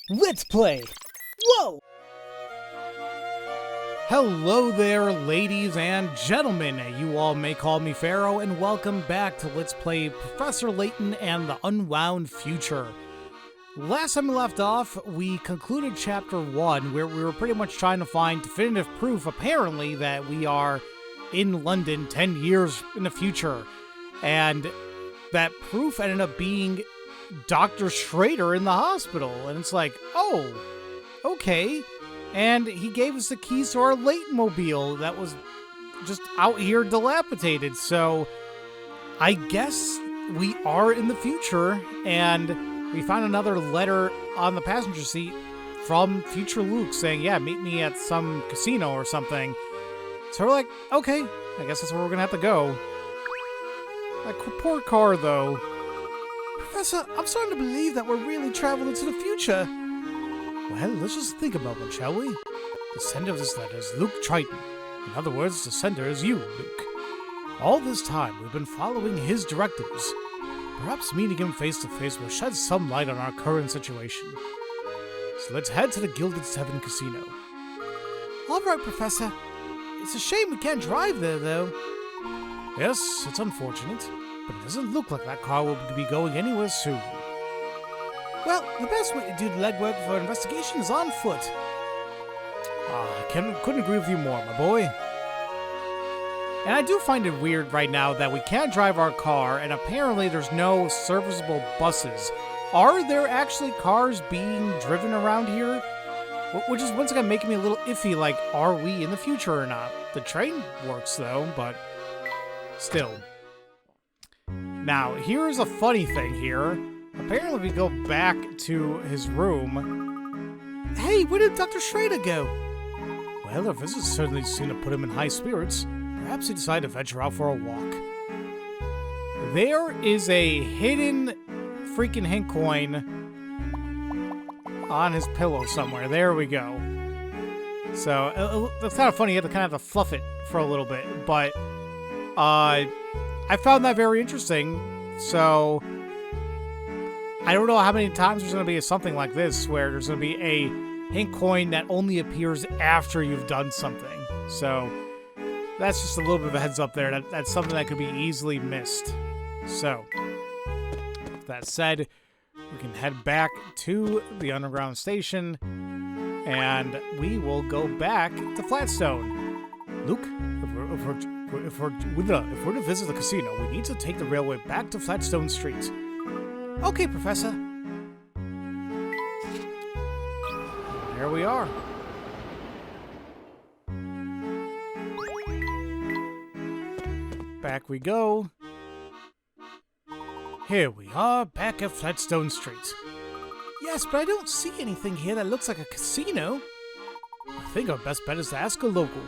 Let's play! Whoa! Hello there, ladies and gentlemen. You all may call me Pharaoh, and welcome back to Let's Play Professor Layton and the Unwound Future. Last time we left off, we concluded Chapter 1, where we were pretty much trying to find definitive proof, apparently, that we are in London 10 years in the future. And that proof ended up being Dr. Schrader in the hospital. And it's like, oh, okay. And he gave us the keys to our Layton-mobile that was just out here dilapidated. So I guess we are in the future, and we found another letter on the passenger seat from future Luke saying, yeah, meet me at some casino or something. So we're like, okay, I guess that's where we're gonna have to go. That poor car, though. Professor, I'm starting to believe that we're really traveling to the future. Well, let's just think about one, shall we? The sender of this letter is Luke Triton. In other words, the sender is you, Luke. All this time, we've been following his directives. Perhaps meeting him face to face will shed some light on our current situation. So let's head to the Gilded Seven Casino. All right, Professor. It's a shame we can't drive there, though. Yes, it's unfortunate, but it doesn't look like that car will be going anywhere soon. Well, the best way to do the legwork for investigation is on foot. I couldn't agree with you more, my boy. And I do find it weird right now that we can't drive our car, and apparently there's no serviceable buses. Are there actually cars being driven around here? Which is once again making me a little iffy, like, are we in the future or not? The train works, though, but still. Now, here's a funny thing here. Apparently we go back to his room. Hey, where did Dr. Schrader go? Well, our visit certainly seemed to put him in high spirits. Perhaps he decided to venture out for a walk. There is a hidden freaking hint coin on his pillow somewhere. There we go. So, it's kind of funny. You have to kind of have to fluff it for a little bit. But, I found that very interesting. So, I don't know how many times there's going to be something like this where there's going to be a hint coin that only appears after you've done something. So, that's just a little bit of a heads up there. That's something that could be easily missed. So, with that said, we can head back to the underground station, and we will go back to Flatstone. Luke, if we're to visit the casino, we need to take the railway back to Flatstone Street. Okay, Professor. Here we are. Back we go. Here we are, back at Flatstone Street. Yes, but I don't see anything here that looks like a casino. I think our best bet is to ask a local.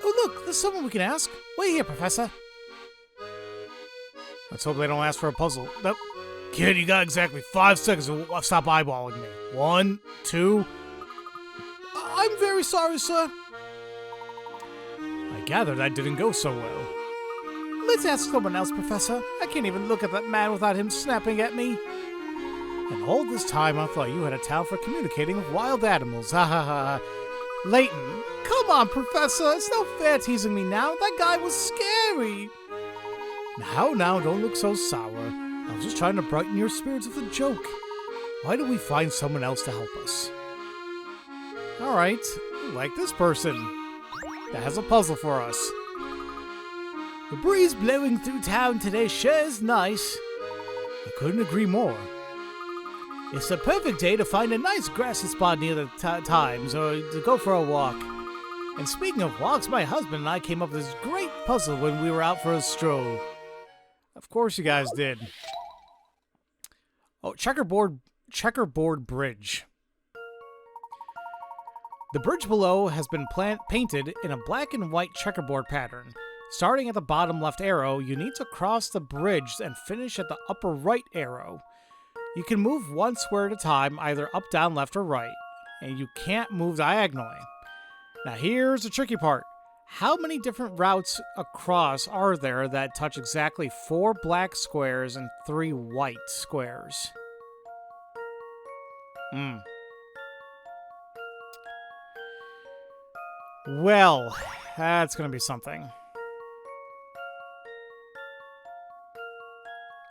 Oh look, there's someone we can ask. Wait here, Professor. Let's hope they don't ask for a puzzle. Nope. Kid, you got exactly 5 seconds to stop eyeballing me. 1, 2... I'm very sorry, sir. I gather that didn't go so well. Let's ask someone else, Professor. I can't even look at that man without him snapping at me. And all this time, I thought you had a talent for communicating with wild animals. Ha ha ha. Layton, come on, Professor. It's no fair teasing me now. That guy was scary. Now, don't look so sour. I was just trying to brighten your spirits with a joke. Why don't we find someone else to help us? Alright, like this person that has a puzzle for us. The breeze blowing through town today sure is nice. I couldn't agree more. It's a perfect day to find a nice grassy spot near the Times or to go for a walk. And speaking of walks, my husband and I came up with this great puzzle when we were out for a stroll. Of course you guys did. Oh, checkerboard bridge. The bridge below has been painted in a black and white checkerboard pattern. Starting at the bottom left arrow, you need to cross the bridge and finish at the upper right arrow. You can move one square at a time, either up, down, left, or right, and you can't move diagonally. Now here's the tricky part. How many different routes across are there that touch exactly 4 black squares and 3 white squares? Hmm. Well, that's gonna be something.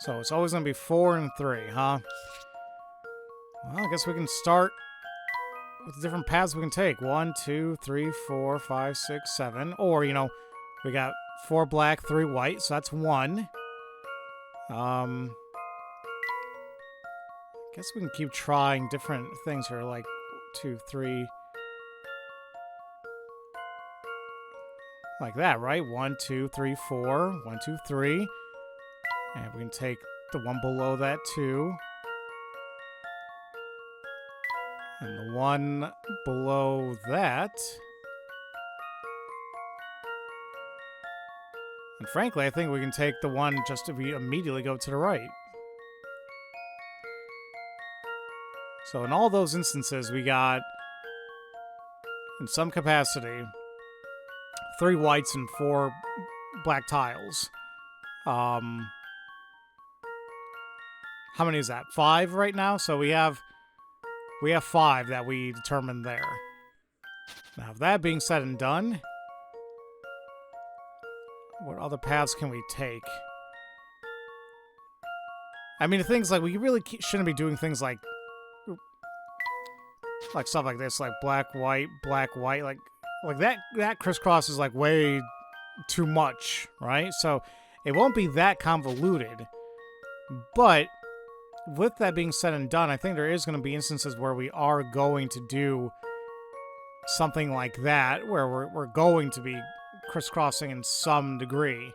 So it's always gonna be 4 and 3, huh? Well, I guess we can start with the different paths we can take. 1, 2, 3, 4, 5, 6, 7. Or, you know, we got 4 black, 3 white, so that's 1. Guess we can keep trying different things here, like 2, 3. Like that, right? 1, 2, 3, 4. 1, 2, 3. And we can take the one below that, too. And the one below that. And frankly, I think we can take the one just if we immediately go to the right. So in all those instances, we got, in some capacity, 3 whites and 4 black tiles. How many is that? 5 right now? So we have 5 that we determined there. Now, that being said and done, what other paths can we take? I mean, the things like, we really shouldn't be doing things like stuff like this, like black, white, like that crisscross is like way too much, right? So it won't be that convoluted. But with that being said and done, I think there is going to be instances where we are going to do something like that, where we're going to be crisscrossing in some degree.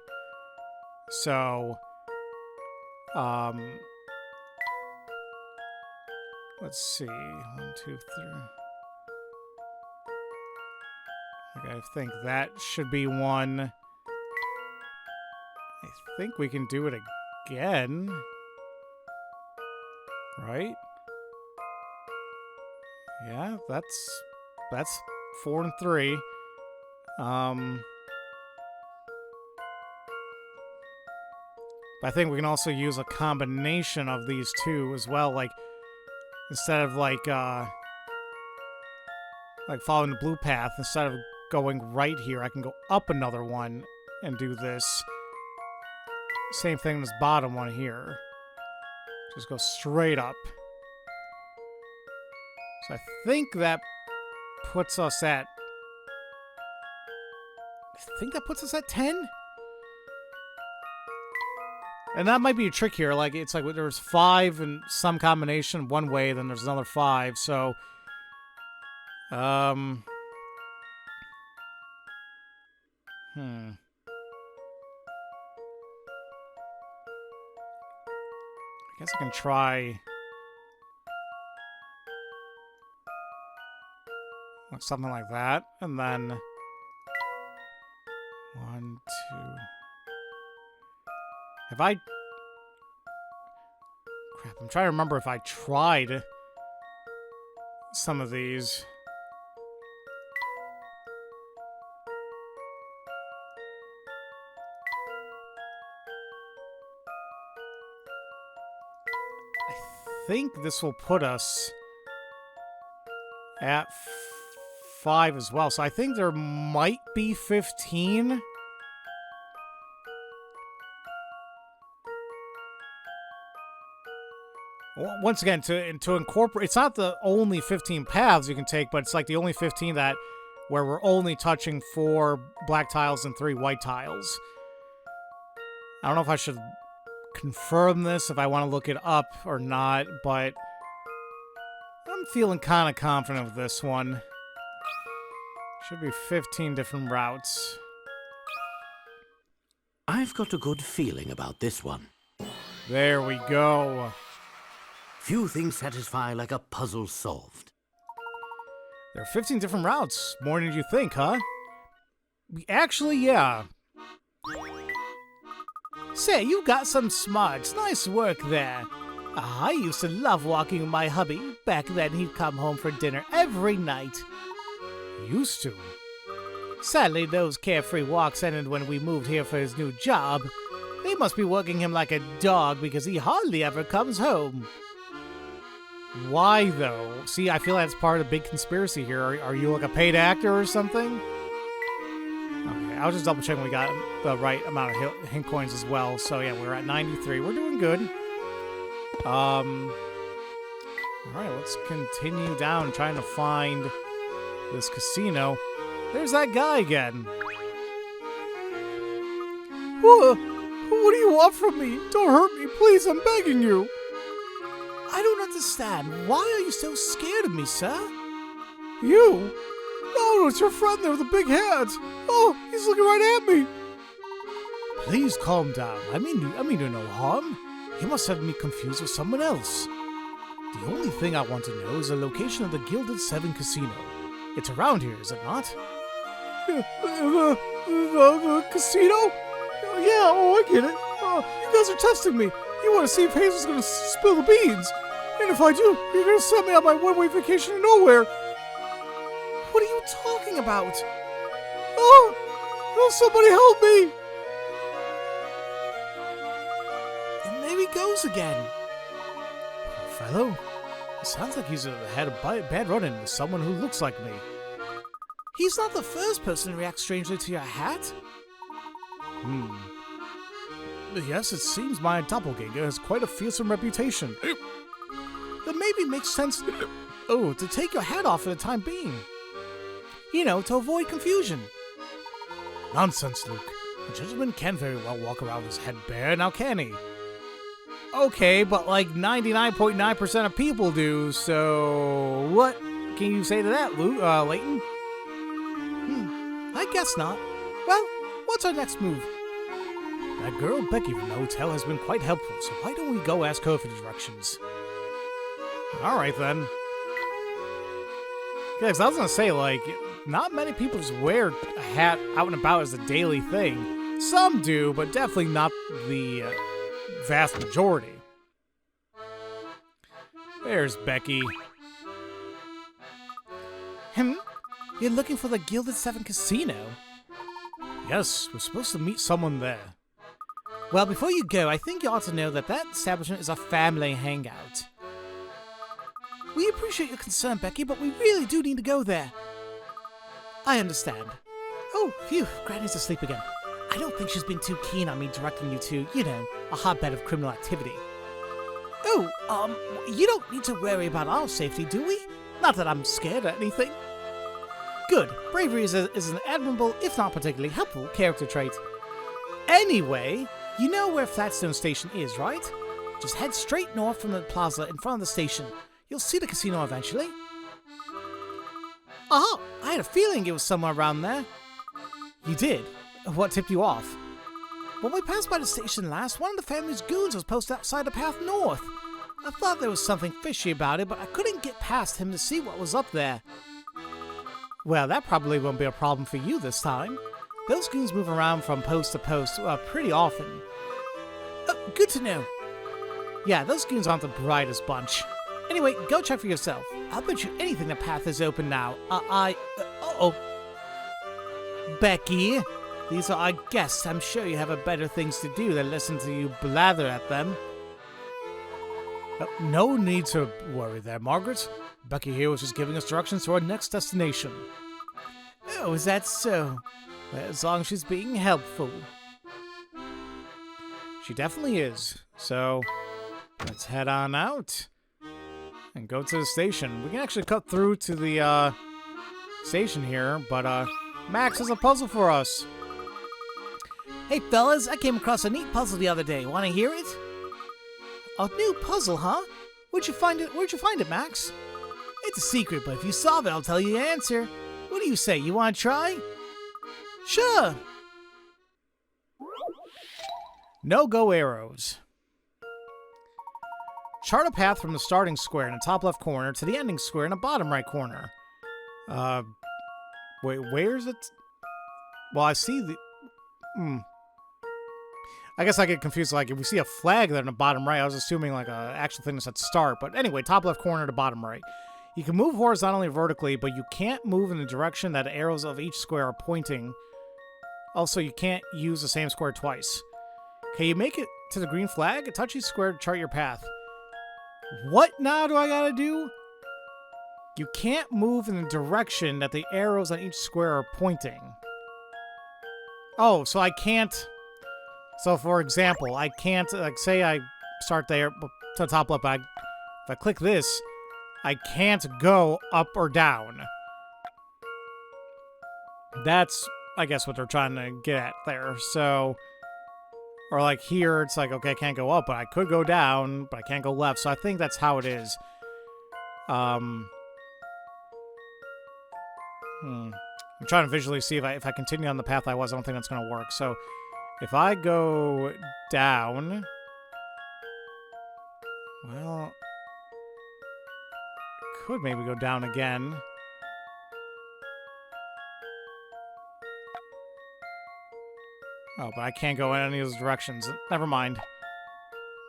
So, let's see. 1, 2, 3. Okay, I think that should be one. I think we can do it again. Right? Yeah, that's 4 and 3. But I think we can also use a combination of these two as well, like instead of like following the blue path, instead of going right here, I can go up another one and do this. Same thing as bottom one here. Just go straight up. So I think that puts us at... I think that puts us at 10? And that might be a trick here. Like, it's like there's 5 in some combination one way, then there's another 5, so... I guess I can try... like something like that, and then... 1, 2... Have I... Crap, I'm trying to remember if I tried some of these. I think this will put us at 5 as well. So I think there might be 15. Once again, to incorporate, it's not the only 15 paths you can take, but it's like the only 15 that where we're only touching 4 black tiles and 3 white tiles. I don't know if I should confirm this, if I want to look it up or not, but I'm feeling kind of confident with this one. Should be 15 different routes. I've got a good feeling about this one. There we go. Few things satisfy like a puzzle solved. There are 15 different routes. More than you think, huh? Actually, yeah. Say, you got some smarts. Nice work there. I used to love walking with my hubby. Back then, he'd come home for dinner every night. Used to. Sadly, those carefree walks ended when we moved here for his new job. They must be working him like a dog because he hardly ever comes home. Why, though? See, I feel that's part of the big conspiracy here. Are you like a paid actor or something? Okay, I'll just double check we got the right amount of hint coins as well. So yeah, we're at 93. We're doing good. Alright, let's continue down trying to find this casino. There's that guy again. What do you want from me? Don't hurt me, please, I'm begging you. I don't understand. Why are you so scared of me, sir? You? No, it's your friend there with the big hat. Oh, he's looking right at me. Please calm down. I mean you no harm. You must have me confused with someone else. The only thing I want to know is the location of the Gilded Seven Casino. It's around here, is it not? The casino? Yeah, oh, I get it. You guys are testing me. You want to see if Hazel's going to spill the beans. And if I do, you're going to send me on my one-way vacation to nowhere. What are you talking about? Oh, somebody help me. And there he goes again. Poor fellow. It sounds like he's had a bad run-in with someone who looks like me. He's not the first person to react strangely to your hat. Yes, it seems my doppelganger has quite a fearsome reputation. That maybe makes sense to take your hat off for the time being. You know, to avoid confusion. Nonsense, Luke. A gentleman can very well walk around with his head bare, now can he? Okay, but like 99.9% of people do, so what can you say to that, Layton? I guess not. Well, what's our next move? That girl Becky from the hotel has been quite helpful, so why don't we go ask her for the directions? Alright then. Yeah, 'cause I was gonna say, like, not many people just wear a hat out and about as a daily thing. Some do, but definitely not the vast majority. There's Becky. You're looking for the Gilded Seven Casino? Yes, we're supposed to meet someone there. Well, before you go, I think you ought to know that establishment is a family hangout. We appreciate your concern, Becky, but we really do need to go there. I understand. Oh, phew, Granny's asleep again. I don't think she's been too keen on me directing you to, you know, a hotbed of criminal activity. Oh, you don't need to worry about our safety, do we? Not that I'm scared or anything. Good. Bravery is an admirable, if not particularly helpful, character trait. Anyway, you know where Flatstone Station is, right? Just head straight north from the plaza in front of the station. You'll see the casino eventually. Oh, I had a feeling it was somewhere around there. You did? What tipped you off? When we passed by the station last, one of the family's goons was posted outside the path north. I thought there was something fishy about it, but I couldn't get past him to see what was up there. Well, that probably won't be a problem for you this time. Those goons move around from post to post pretty often. Good to know. Yeah, those goons aren't the brightest bunch. Anyway, go check for yourself. I'll bet you anything the path is open now. Uh-oh. Becky, these are our guests. I'm sure you have better things to do than listen to you blather at them. No need to worry there, Margaret. Becky here was just giving us directions to our next destination. Oh, is that so? Well, as long as she's being helpful. She definitely is. So, let's head on out and go to the station. We can actually cut through to the station here, but Max has a puzzle for us. Hey fellas, I came across a neat puzzle the other day. Want to hear it? A new puzzle, huh? Where'd you find it, Max? It's a secret, but if you solve it, I'll tell you the answer. What do you say? You want to try? Sure. No-go arrows. Chart a path from the starting square in the top left corner to the ending square in the bottom right corner. Wait, where's it? Well, I see the... I guess I get confused. Like, if we see a flag there in the bottom right, I was assuming like a actual thing that said start. But anyway, top left corner to bottom right. You can move horizontally or vertically, but you can't move in the direction that the arrows of each square are pointing. Also, you can't use the same square twice. Can you make it to the green flag? Touch each square to chart your path. What now do I gotta do? You can't move in the direction that the arrows on each square are pointing. Oh, so I can't... So, for example, I can't... Like, say I start there to the top left, but if I click this, I can't go up or down. That's, I guess, what they're trying to get at there. So... Or like here, it's like, okay, I can't go up, but I could go down, but I can't go left. So I think that's how it is. I'm trying to visually see if I continue on the path I was. I don't think that's going to work. So if I go down... Well... Could maybe go down again. Oh, but I can't go in any of those directions. Never mind.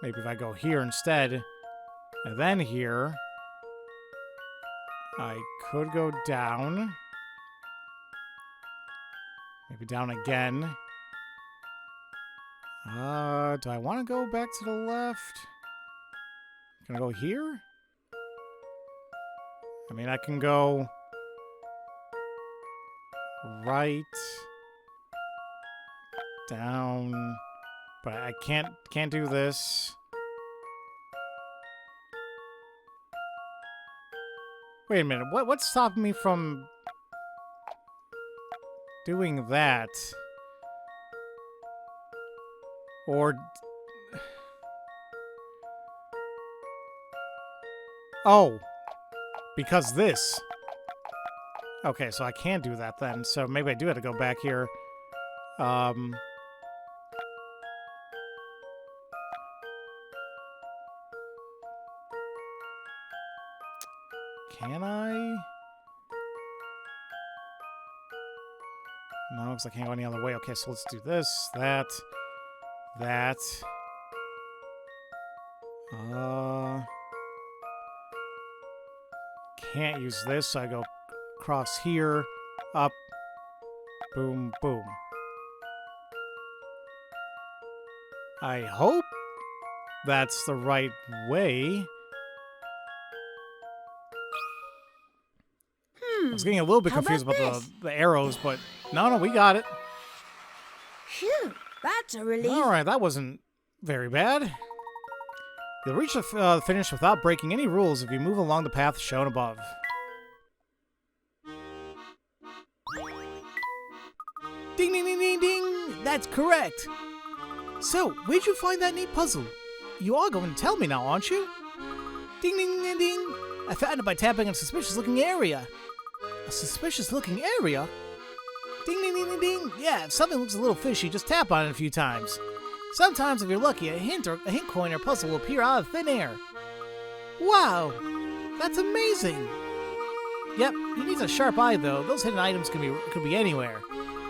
Maybe if I go here instead, and then here, I could go down. Maybe down again. Do I want to go back to the left? Can I go here? I mean, I can go right... down, but I can't do this. Wait a minute, what's stopping me from doing that? Or... Oh, because this. Okay, so I can't do that then, so maybe I do have to go back here. Can I? No, because I can't go any other way. Okay, so let's do this, that. Can't use this, so I go across here, up, boom, boom. I hope that's the right way. I was getting a little bit confused about the arrows, but no, we got it. Phew, that's a relief. All right, that wasn't very bad. You'll reach the finish without breaking any rules if you move along the path shown above. Ding, ding, ding, ding, ding! That's correct. So, where'd you find that neat puzzle? You are going to tell me now, aren't you? Ding, ding, ding, ding! I found it by tapping on a suspicious-looking area. A suspicious-looking area? Ding, ding, ding, ding, ding! Yeah, if something looks a little fishy, just tap on it a few times. Sometimes, if you're lucky, a hint coin or puzzle will appear out of thin air. Wow! That's amazing! Yep, you need a sharp eye, though. Those hidden items could be anywhere.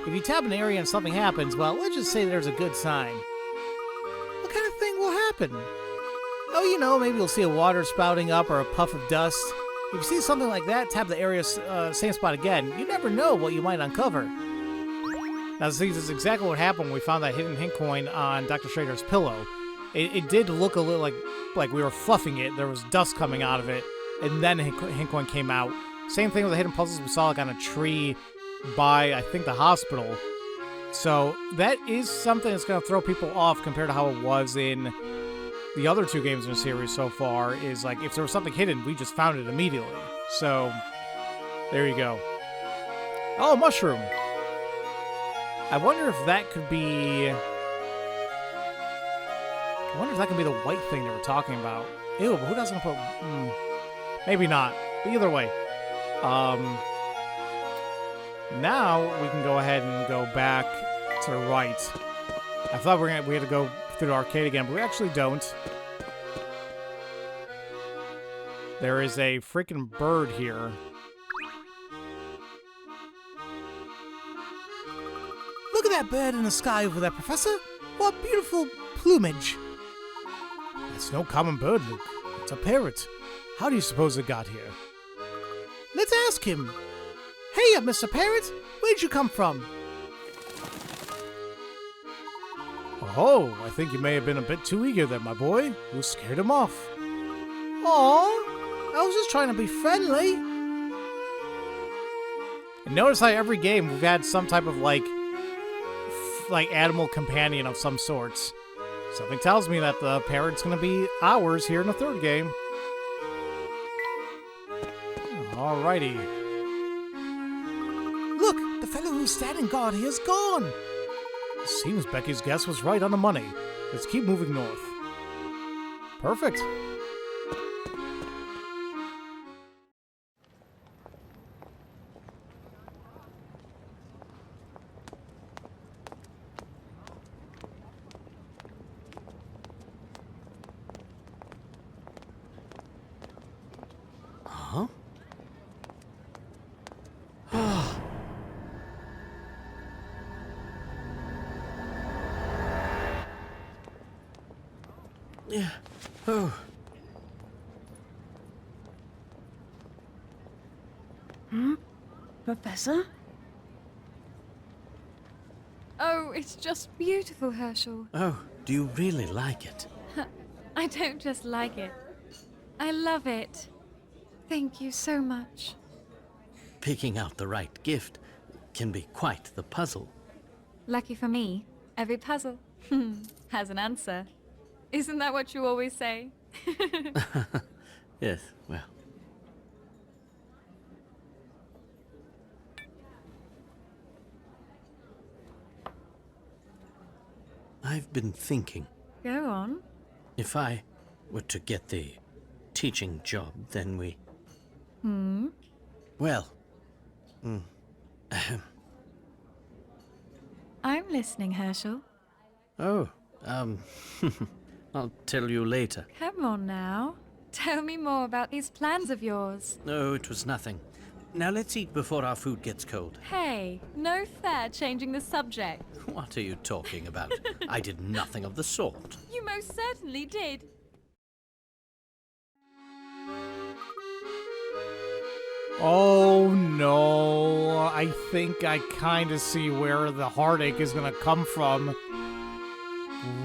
If you tap an area and something happens, well, let's just say there's a good sign. What kind of thing will happen? Oh, you know, maybe you'll see a water spouting up or a puff of dust. If you see something like that, tap the area same spot again. You never know what you might uncover. Now, this is exactly what happened when we found that hidden hint coin on Dr. Schrader's pillow. It did look a little like we were fluffing it. There was dust coming out of it, and then the hint coin came out. Same thing with the hidden puzzles we saw like on a tree by, I think, the hospital. So that is something that's going to throw people off compared to how it was in the other two games in the series so far, is like if there was something hidden, we just found it immediately. So there you go. Oh, mushroom. I wonder if that could be... I wonder if that could be the white thing they were talking about. Ew, but who doesn't put... maybe not. But either way. Now we can go ahead and go back to the right. I thought we had to go through the arcade again, but we actually don't. There is a freaking bird here. Look at that bird in the sky over there, Professor. What beautiful plumage. It's no common bird, Luke. It's a parrot. How do you suppose it got here? Let's ask him. Hey, Mr. Parrot. Where'd you come from? Oh, I think you may have been a bit too eager there, my boy. You scared him off. Aw, I was just trying to be friendly. And notice how every game we've had some type of like animal companion of some sorts. Something tells me that the parrot's gonna be ours here in the third game. Alrighty. Look, the fellow who's standing guard here is gone. Seems Becky's guess was right on the money. Let's keep moving north. Perfect. Huh? Yeah. Oh. Professor? Oh, it's just beautiful, Herschel. Oh, do you really like it? I don't just like it. I love it. Thank you so much. Picking out the right gift can be quite the puzzle. Lucky for me, every puzzle has an answer. Isn't that what you always say? Yes, well. I've been thinking, Go on. if I were to get the teaching job, then we... Well, I'm listening, Herschel. oh, I'll tell you later. Come on now. Tell me more about these plans of yours. No, it was nothing. Now let's eat before our food gets cold. Hey, no fair changing the subject. What are you talking about? I did nothing of the sort. You most certainly did. Oh no, I think I kind of see where the heartache is going to come from.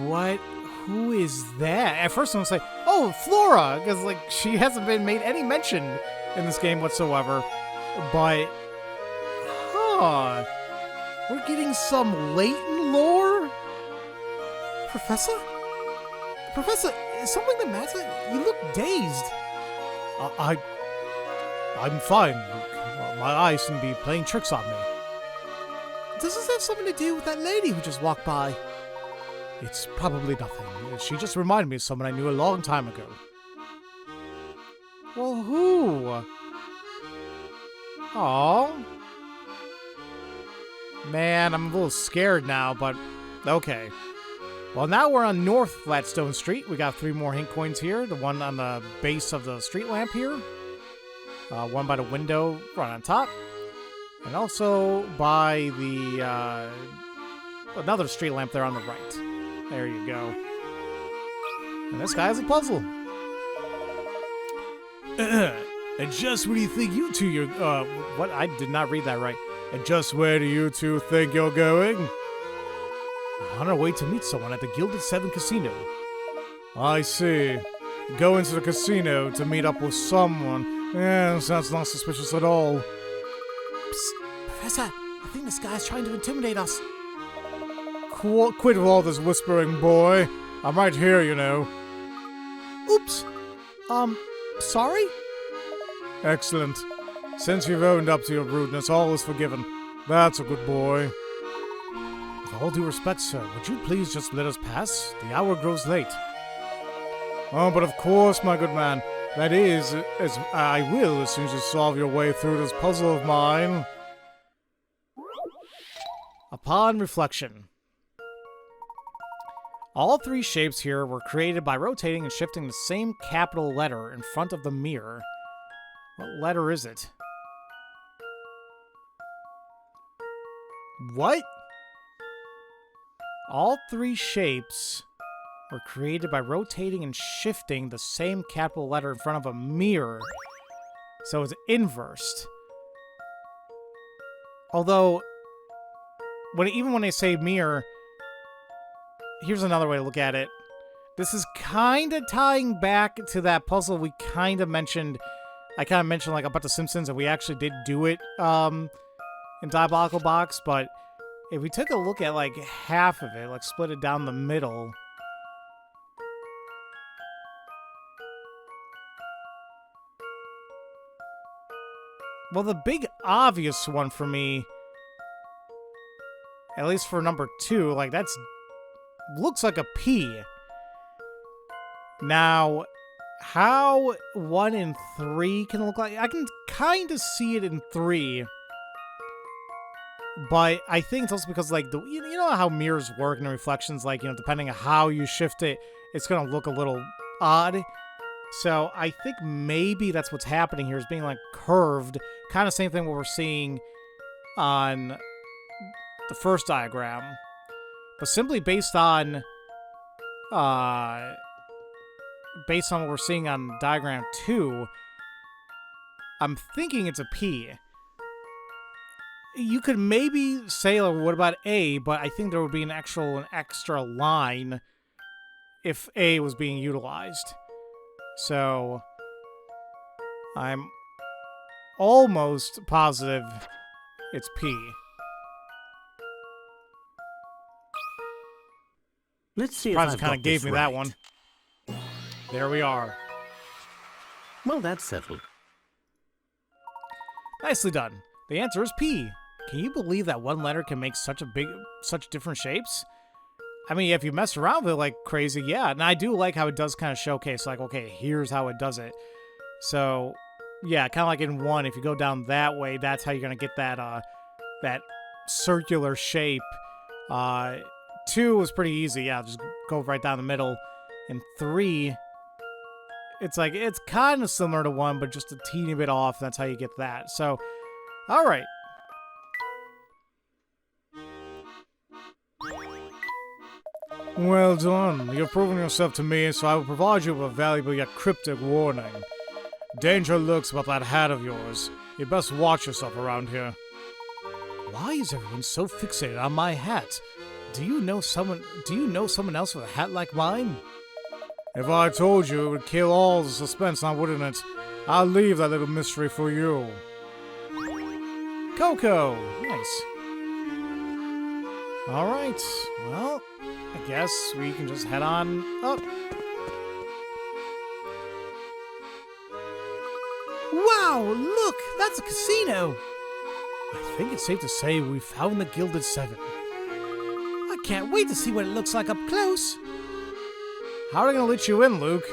What? Who is that? At first I'm going to say, oh, Flora, because like she hasn't been made any mention in this game whatsoever. But, we're getting some Layton lore? Professor? Professor, is something the matter? You look dazed. I'm fine, Luke. Well, my eyes seem to be playing tricks on me. Does this have something to do with that lady who just walked by? It's probably nothing. She just reminded me of someone I knew a long time ago. Well, who? Oh, man, I'm a little scared now, but okay. Well, now we're on North Flatstone Street. We got 3 more hint coins here. The one on the base of the street lamp here. One by the window right on top. And also by the, another street lamp there on the right. There you go. And this guy has a puzzle. And just where do you think you two what? I did not read that right. And just where do you two think you're going? On our way to meet someone at the Gilded Seven Casino. I see. Go into the casino to meet up with someone. Yeah, sounds not suspicious at all. Psst, Professor, I think this guy's trying to intimidate us. Quit with all this whispering, boy. I'm right here, you know. Oops. Sorry? Excellent. Since you've owned up to your rudeness, all is forgiven. That's a good boy. With all due respect, sir, would you please just let us pass? The hour grows late. Oh, but of course, my good man. That is, as I will as soon as you solve your way through this puzzle of mine. Upon reflection. All 3 shapes here were created by rotating and shifting the same capital letter in front of the mirror. What letter is it? What? All 3 shapes were created by rotating and shifting the same capital letter in front of a mirror. So it's inversed. Although, even when they say mirror, here's another way to look at it. This is kind of tying back to that puzzle we kind of mentioned. I kind of mentioned like about the Simpsons, and we actually did do it in Diabolical Box, but if we took a look at like half of it, like split it down the middle. Well, the big obvious one for me, at least for number 2, like that's looks like a P. Now, how 1 and 3 can look like, I can kind of see it in 3. But I think it's also because, like, you know how mirrors work and the reflections, like, you know, depending on how you shift it, it's going to look a little odd. So I think maybe that's what's happening here, is being, like, curved. Kind of same thing what we're seeing on the first diagram. But simply based on what we're seeing on diagram 2, I'm thinking it's a P. You could maybe say, like, what about A, but I think there would be an extra line if A was being utilized. So, I'm almost positive it's P. Let's see Surprised if it I've kind got of gave this me right. that one. There we are. Well, that's settled. Nicely done. The answer is P. Can you believe that one letter can make such different shapes? I mean, if you mess around with it like crazy, yeah. And I do like how it does kind of showcase, like, okay, here's how it does it. So, yeah, kind of like in 1, if you go down that way, that's how you're going to get that, that circular shape. 2 was pretty easy, yeah, just go right down the middle. And 3, it's like, it's kind of similar to 1, but just a teeny bit off. That's how you get that. So, all right. Well done. You've proven yourself to me, so I will provide you with a valuable yet cryptic warning. Danger lurks about that hat of yours. You'd best watch yourself around here. Why is everyone so fixated on my hat? Do you know someone else with a hat like mine? If I told you, it would kill all the suspense, now wouldn't it? I'll leave that little mystery for you. Coco! Nice. Alright, well, I guess we can just head on up. Wow, look! That's a casino! I think it's safe to say we found the Gilded Seven. I can't wait to see what it looks like up close. How are they gonna let you in, Luke?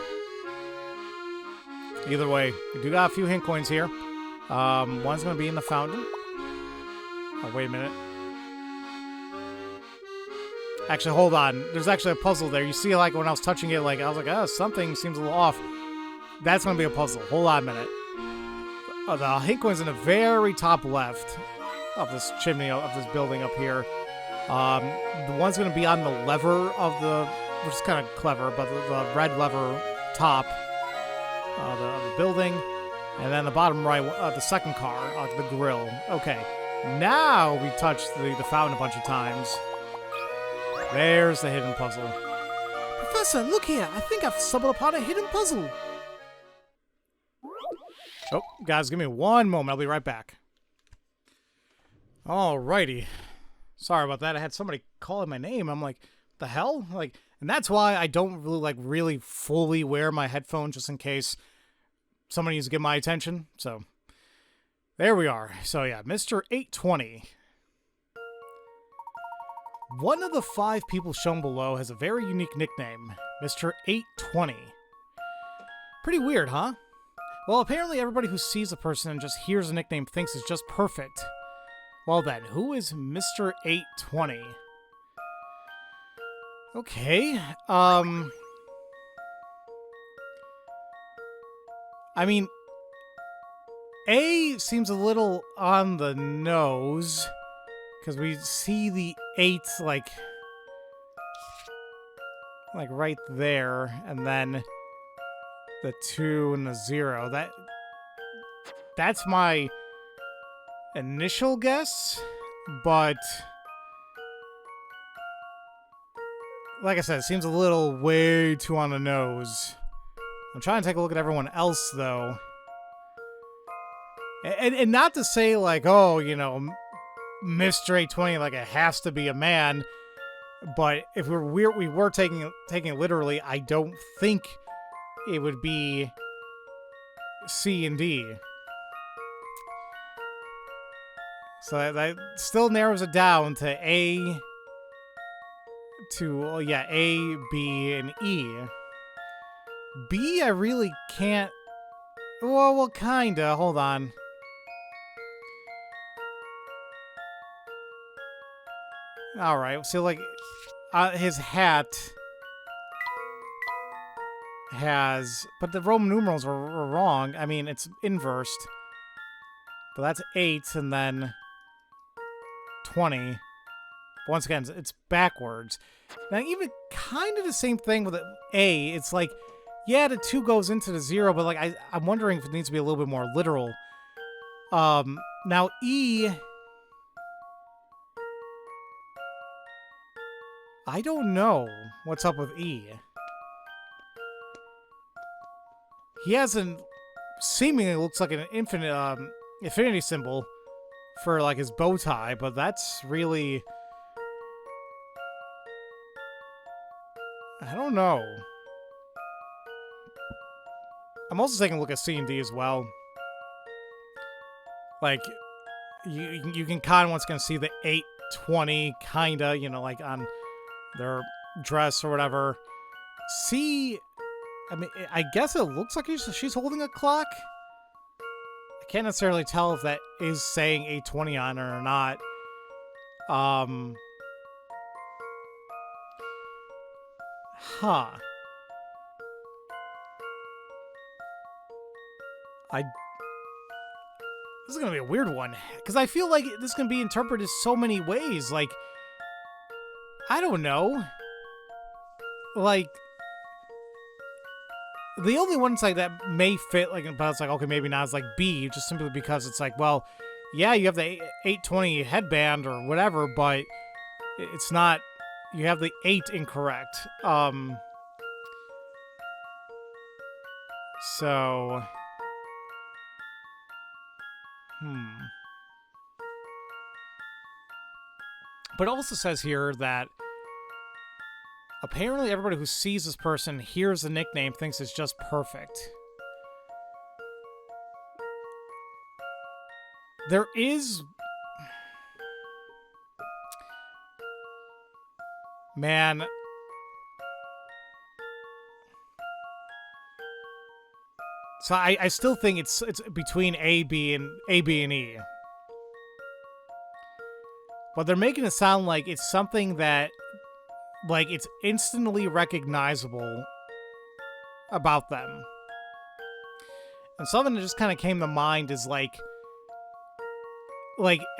Either way, we do got a few hint coins here. One's gonna be in the fountain. Oh, wait a minute. Actually, hold on. There's actually a puzzle there. You see, like, when I was touching it, like, I was like, oh, something seems a little off. That's gonna be a puzzle. Hold on a minute. Oh, the hint coin's in the very top left of this chimney, of this building up here. The one's gonna be on the lever of the, which is kind of clever, but the red lever top of the building. And then the bottom right, the second car, the grill. Okay. Now we touched the fountain a bunch of times. There's the hidden puzzle. Professor, look here. I think I've stumbled upon a hidden puzzle. Oh, guys, give me one moment. I'll be right back. Alrighty. Sorry about that. I had somebody calling my name. I'm like, the hell? Like, and that's why I don't really fully wear my headphones, just in case somebody needs to get my attention. So, there we are. So yeah, Mr. 820. One of the 5 people shown below has a very unique nickname, Mr. 820. Pretty weird, huh? Well, apparently everybody who sees a person and just hears a nickname thinks it's just perfect. Well then, who is Mr. 820? Okay, I mean, A seems a little on the nose, because we see the 8, like right there, and then the 2 and the 0. That's my initial guess, but like I said, it seems a little way too on the nose. I'm trying to take a look at everyone else, though. And not to say, like, oh, you know, Mr. 820, like, it has to be a man. But if we were taking it literally, I don't think it would be C and D. So that still narrows it down to A, A, B, and E. B, I really can't... Well, kinda. Hold on. Alright, so, like, his hat has... But the Roman numerals were wrong. I mean, it's inversed. But that's 8, and then 20. Once again, it's backwards. Now, even kind of the same thing with A. It's like, yeah, the 2 goes into the 0, but like I'm wondering if it needs to be a little bit more literal. Now E, I don't know what's up with E. He has an seemingly looks like an infinity symbol for like his bow tie, but that's really, I don't know. I'm also taking a look at C and D as well. Like, you can kind of once again see the 820 kinda, you know, like on their dress or whatever. C, I mean, I guess it looks like she's holding a clock. I can't necessarily tell if that is saying 820 on her or not. Huh. This is gonna be a weird one, because I feel like this can be interpreted so many ways. Like, I don't know. Like, the only one like that may fit, like, but it's like, okay, maybe not, is like B, just simply because it's like, well, yeah, you have the 820 headband or whatever, but it's not, you have the 8 incorrect. So, But it also says here that apparently everybody who sees this person, hears the nickname, thinks it's just perfect. There is... Man... So I still think it's between A, B, and E. But they're making it sound like it's something that, like, it's instantly recognizable about them. And something that just kind of came to mind is like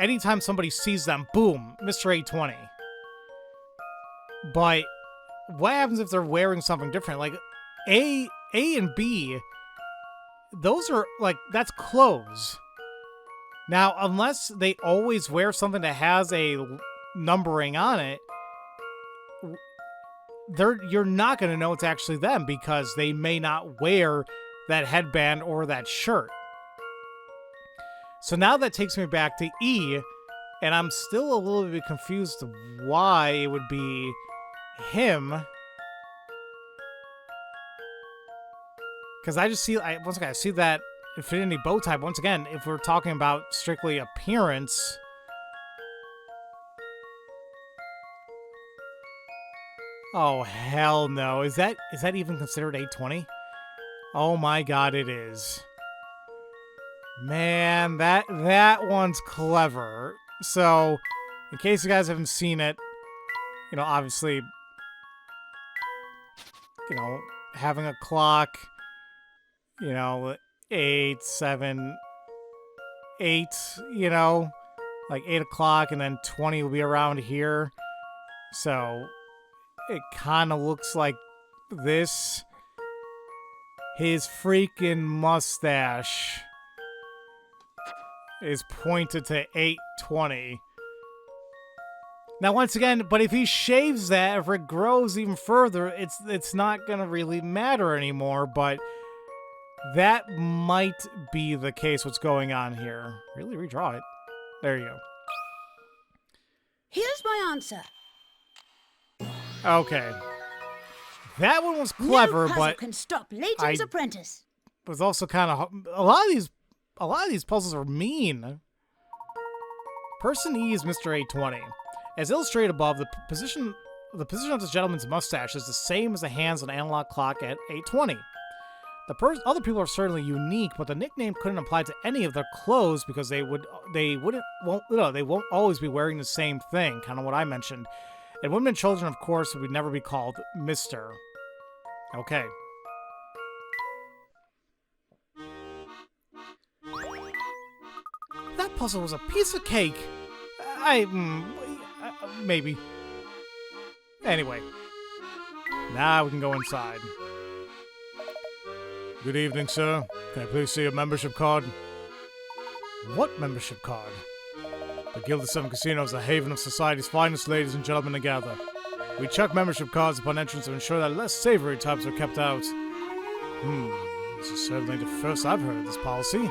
anytime somebody sees them, boom, Mr. 820. But what happens if they're wearing something different? Like, A and B, those are, like, that's clothes. Now, unless they always wear something that has a numbering on it, you're not going to know it's actually them because they may not wear that headband or that shirt. So now that takes me back to E, and I'm still a little bit confused why it would be him. Because I just see, once again, I see that infinity bow tie. Once again, if we're talking about strictly appearance, oh hell no! Is that even considered 820? Oh my god, it is. Man, that one's clever. So, in case you guys haven't seen it, you know, obviously, you know, having a clock. You know, 8, 7, 8, you know, like 8 o'clock, and then 20 will be around here. So, it kind of looks like this. His freaking mustache is pointed to 820. Now, once again, but if he shaves that, if it grows even further, it's not gonna really matter anymore, but that might be the case, what's going on here. Really redraw it. There you go. Here's my answer. Okay. That one was clever, no puzzle but can stop Layton's apprentice. was also kind of a lot of these puzzles are mean. Person E is Mr. 820. As illustrated above, the position of this gentleman's mustache is the same as the hands on an analog clock at 820. The other people are certainly unique, but the nickname couldn't apply to any of their clothes because they won't always be wearing the same thing, kind of what I mentioned. And women and children, of course, would never be called Mr. Okay. That puzzle was a piece of cake. Maybe. Anyway. Now we can go inside. Good evening, sir. Can I please see a membership card? What membership card? The Guild of Seven Casinos is a haven of society's finest ladies and gentlemen to gather. We check membership cards upon entrance to ensure that less savory types are kept out. This is certainly the first I've heard of this policy.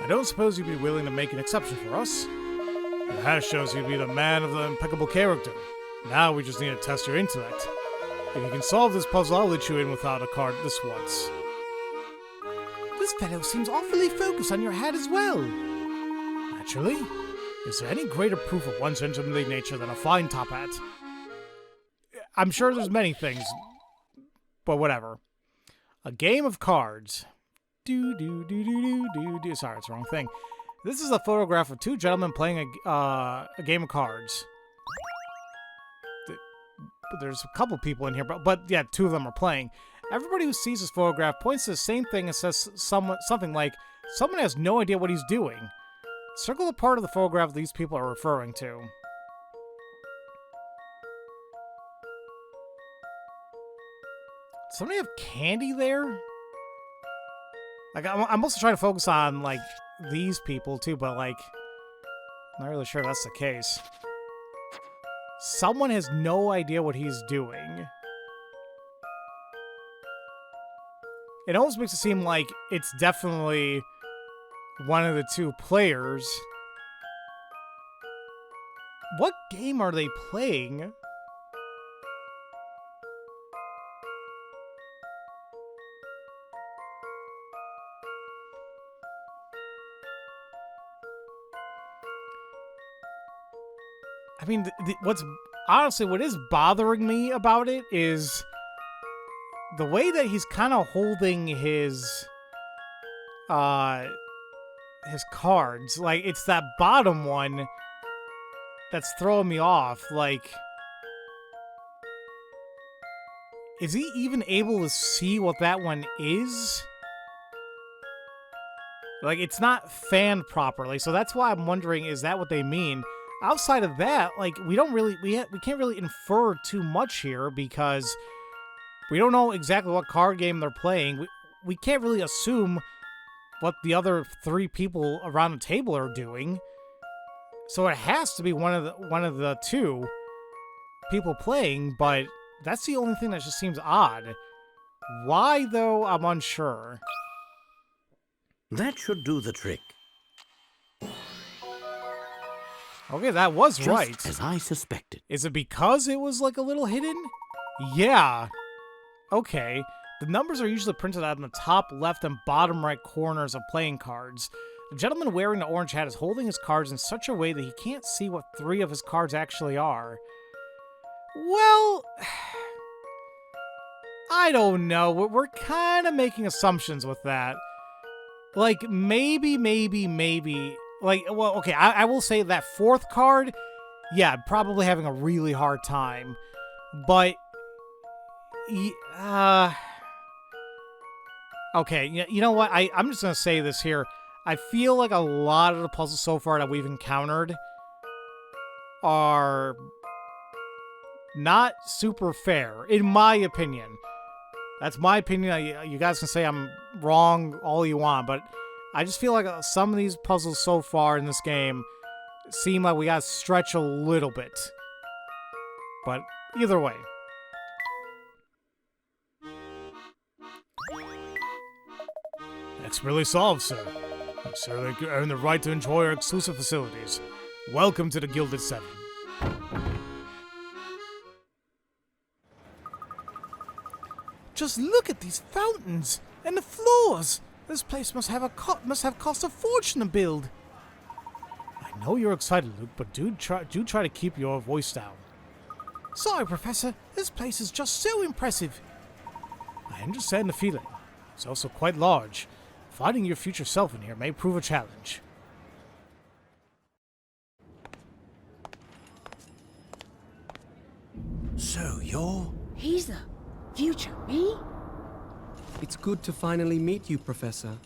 I don't suppose you'd be willing to make an exception for us. Your hair shows you'd be the man of the impeccable character. Now we just need to test your intellect. If you can solve this puzzle, I'll let you in without a card this once. This fellow seems awfully focused on your hat as well. Naturally. Is there any greater proof of one's gentlemanly nature than a fine top hat? I'm sure there's many things, but whatever. A game of cards. Sorry, it's the wrong thing. This is a photograph of two gentlemen playing a game of cards. There's a couple people in here, but yeah, two of them are playing. Everybody who sees this photograph points to the same thing and says something like, someone has no idea what he's doing. Circle the part of the photograph these people are referring to. Does somebody have candy there? Like, I'm also trying to focus on, like, these people, too, but, like, not really sure that's the case. Someone has no idea what he's doing. It almost makes it seem like it's definitely one of the two players. What game are they playing? I mean, what is bothering me about it is the way that he's kind of holding his cards. Like, it's that bottom one that's throwing me off. Like, is he even able to see what that one is? Like, it's not fanned properly, so that's why I'm wondering, is that what they mean? Outside of that, like, we can't really infer too much here because we don't know exactly what card game they're playing. We can't really assume what the other three people around the table are doing. So it has to be one of the two people playing, but that's the only thing that just seems odd. Why, though, I'm unsure. That should do the trick. Okay, that was Just right. as I suspected. Is it because it was, like, a little hidden? Yeah. Okay. The numbers are usually printed out in the top left and bottom right corners of playing cards. The gentleman wearing the orange hat is holding his cards in such a way that he can't see what three of his cards actually are. Well, I don't know. We're kind of making assumptions with that. Like, maybe. Like, well, okay, I will say that fourth card, yeah, probably having a really hard time. But, okay, you know what? I'm just going to say this here. I feel like a lot of the puzzles so far that we've encountered are not super fair, in my opinion. That's my opinion. You guys can say I'm wrong all you want, but I just feel like some of these puzzles so far in this game seem like we gotta stretch a little bit. But either way. Expertly solved, sir. You certainly earn the right to enjoy our exclusive facilities. Welcome to the Gilded Seven. Just look at these fountains and the floors. This place must have cost a fortune to build. I know you're excited, Luke, but do try to keep your voice down. Sorry, Professor. This place is just so impressive. I understand the feeling. It's also quite large. Finding your future self in here may prove a challenge. So, you're... He's the future me? It's good to finally meet you, Professor.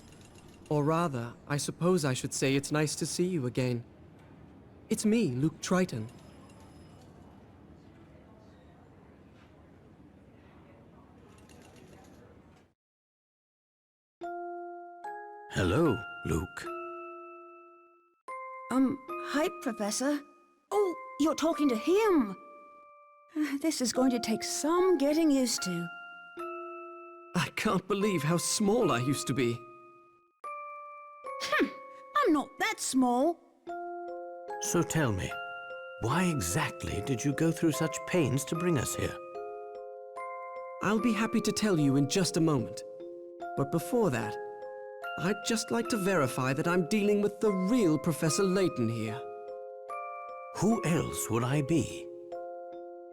Or rather, I suppose I should say it's nice to see you again. It's me, Luke Triton. Hello, Luke. Hi, Professor. Oh, you're talking to him. This is going to take some getting used to. I can't believe how small I used to be. I'm not that small. So tell me, why exactly did you go through such pains to bring us here? I'll be happy to tell you in just a moment. But before that, I'd just like to verify that I'm dealing with the real Professor Layton here. Who else would I be?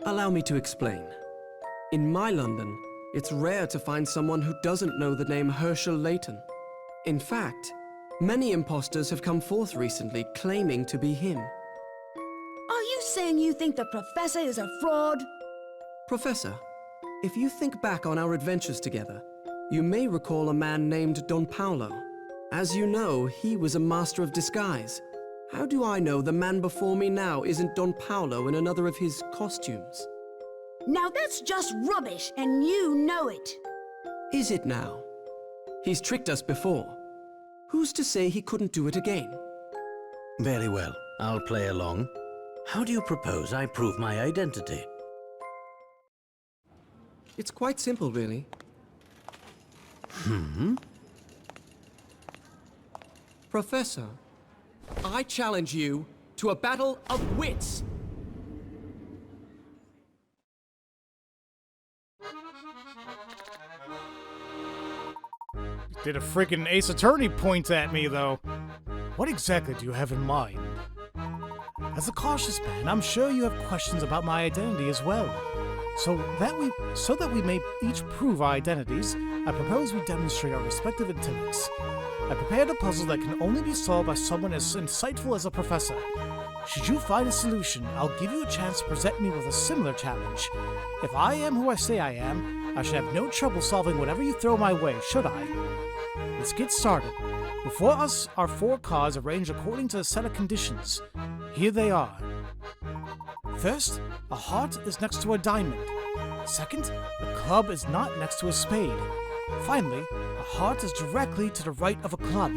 Allow me to explain. In my London, it's rare to find someone who doesn't know the name Herschel Layton. In fact, many imposters have come forth recently claiming to be him. Are you saying you think the Professor is a fraud? Professor, if you think back on our adventures together, you may recall a man named Don Paolo. As you know, he was a master of disguise. How do I know the man before me now isn't Don Paolo in another of his costumes? Now that's just rubbish, and you know it. Is it now? He's tricked us before. Who's to say he couldn't do it again? Very well, I'll play along. How do you propose I prove my identity? It's quite simple, really. Professor, I challenge you to a battle of wits! Did a freaking Ace Attorney point at me, though? What exactly do you have in mind? As a cautious man, I'm sure you have questions about my identity as well. So that we may each prove our identities, I propose we demonstrate our respective intellects. I prepared a puzzle that can only be solved by someone as insightful as a professor. Should you find a solution, I'll give you a chance to present me with a similar challenge. If I am who I say I am, I should have no trouble solving whatever you throw my way, should I? Let's get started. Before us are 4 cards arranged according to a set of conditions. Here they are. First, a heart is next to a diamond. Second, a club is not next to a spade. Finally, a heart is directly to the right of a club.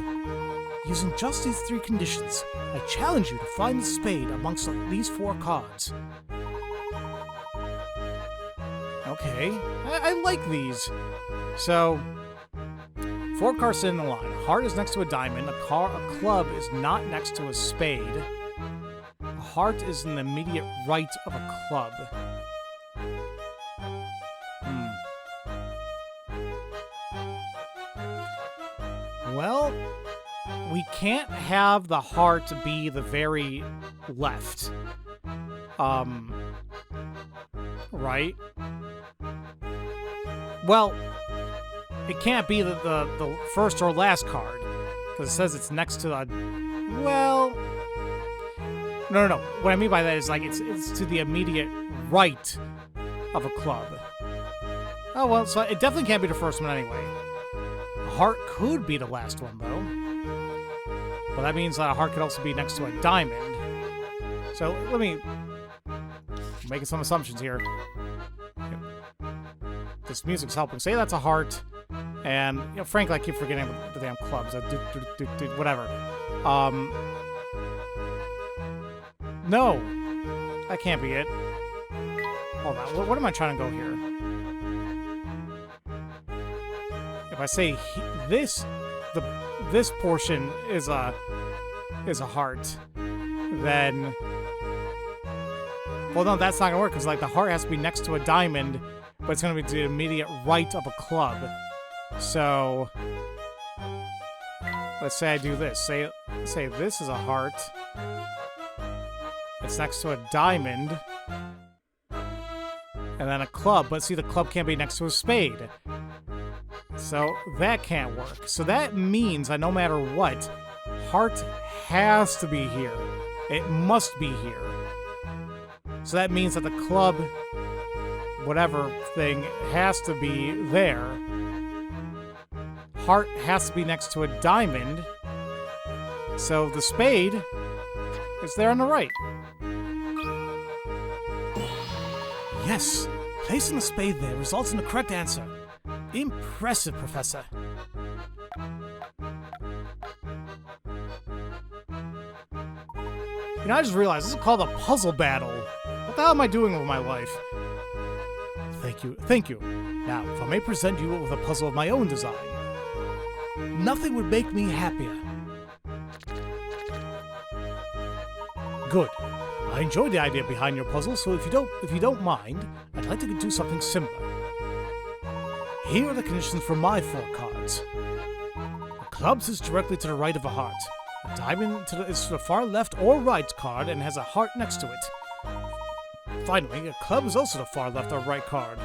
Using just these 3 conditions, I challenge you to find the spade amongst these 4 cards. Okay, I like these. So, 4 cards in the line. Heart is next to a diamond. A club is not next to a spade. A heart is in the immediate right of a club. Well, we can't have the heart be the very left. Right? Well, it can't be the first or last card, because it says it's next to the... Well... No. What I mean by that is, like, it's to the immediate right of a club. Oh, well, so it definitely can't be the first one anyway. A heart could be the last one, though. But that means that a heart could also be next to a diamond. So, let me... making some assumptions here. This music's helping. Say that's a heart. And, you know, frankly, I keep forgetting the damn clubs. Whatever. No. That can't be it. Hold on. What am I trying to go here? If I say this portion is a heart, then well, no, that's not gonna work because like the heart has to be next to a diamond, but it's gonna be to the immediate right of a club. So let's say I do this. Say this is a heart. It's next to a diamond. And then a club, but see the club can't be next to a spade. So that can't work. So that means that no matter what, heart has to be here. It must be here. So that means that the club, whatever thing, has to be there. Heart has to be next to a diamond. So the spade is there on the right. Yes, placing the spade there results in the correct answer. Impressive, Professor. You know, I just realized this is called a puzzle battle. What the hell am I doing with my life? Thank you. Now, if I may present you with a puzzle of my own design. Nothing would make me happier. Good. I enjoyed the idea behind your puzzle, so if you don't mind, I'd like to do something similar. Here are the conditions for my 4 cards. The club sits directly to the right of a heart. A diamond is to the far left or right card and has a heart next to it. Finally, a club is also the far left or right card.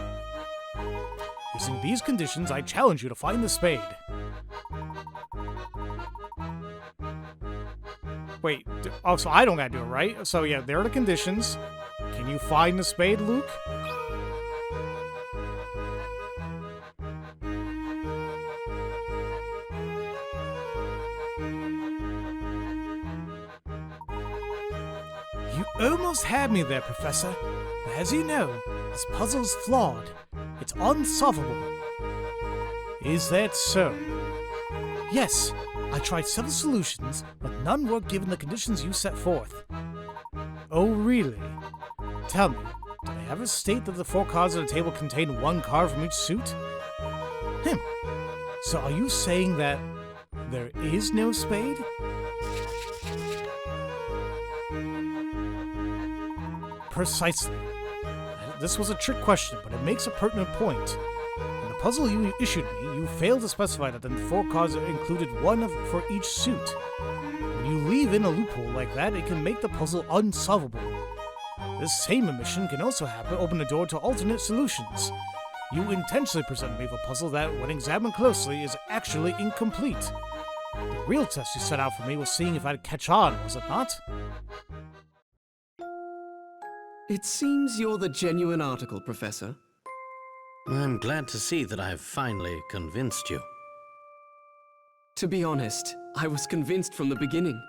Using these conditions, I challenge you to find the spade. Wait, oh, so I don't gotta do it, right? So yeah, there are the conditions. Can you find the spade, Luke? You almost had me there, Professor. But as you know, this puzzle's flawed. It's unsolvable. Is that so? Yes, I tried several solutions, but none worked given the conditions you set forth. Oh, really? Tell me, did I ever state that the 4 cards on the table contain 1 card from each suit? So are you saying that there is no spade? Precisely. This was a trick question, but it makes a pertinent point. In the puzzle you issued me, you failed to specify that the 4 cards included 1 for each suit. When you leave in a loophole like that, it can make the puzzle unsolvable. This same omission can also open the door to alternate solutions. You intentionally presented me with a puzzle that, when examined closely, is actually incomplete. The real test you set out for me was seeing if I'd catch on, was it not? It seems you're the genuine article, Professor. I'm glad to see that I've finally convinced you. To be honest, I was convinced from the beginning,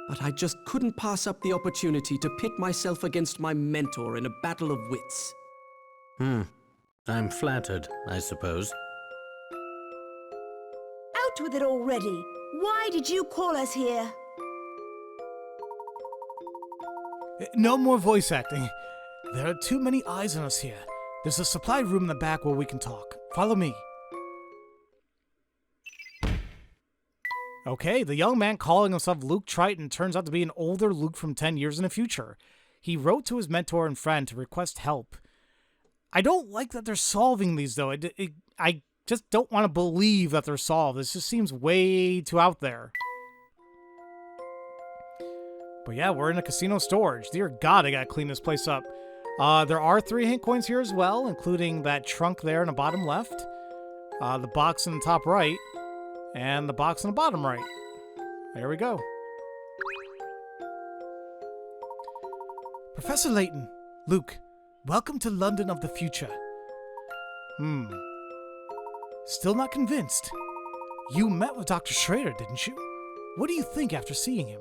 but I just couldn't pass up the opportunity to pit myself against my mentor in a battle of wits. I'm flattered, I suppose. Out with it already! Why did you call us here? No more voice acting. There are too many eyes on us here. There's a supply room in the back where we can talk. Follow me. Okay, the young man calling himself Luke Triton turns out to be an older Luke from 10 years in the future. He wrote to his mentor and friend to request help. I don't like that they're solving these, though. I just don't want to believe that they're solved. This just seems way too out there. But yeah, we're in a casino storage. Dear God, I gotta clean this place up. There are 3 hint coins here as well, including that trunk there in the bottom left, the box in the top right, and the box in the bottom right. There we go. Professor Layton, Luke, welcome to London of the future. Still not convinced? You met with Dr. Schrader, didn't you? What do you think after seeing him?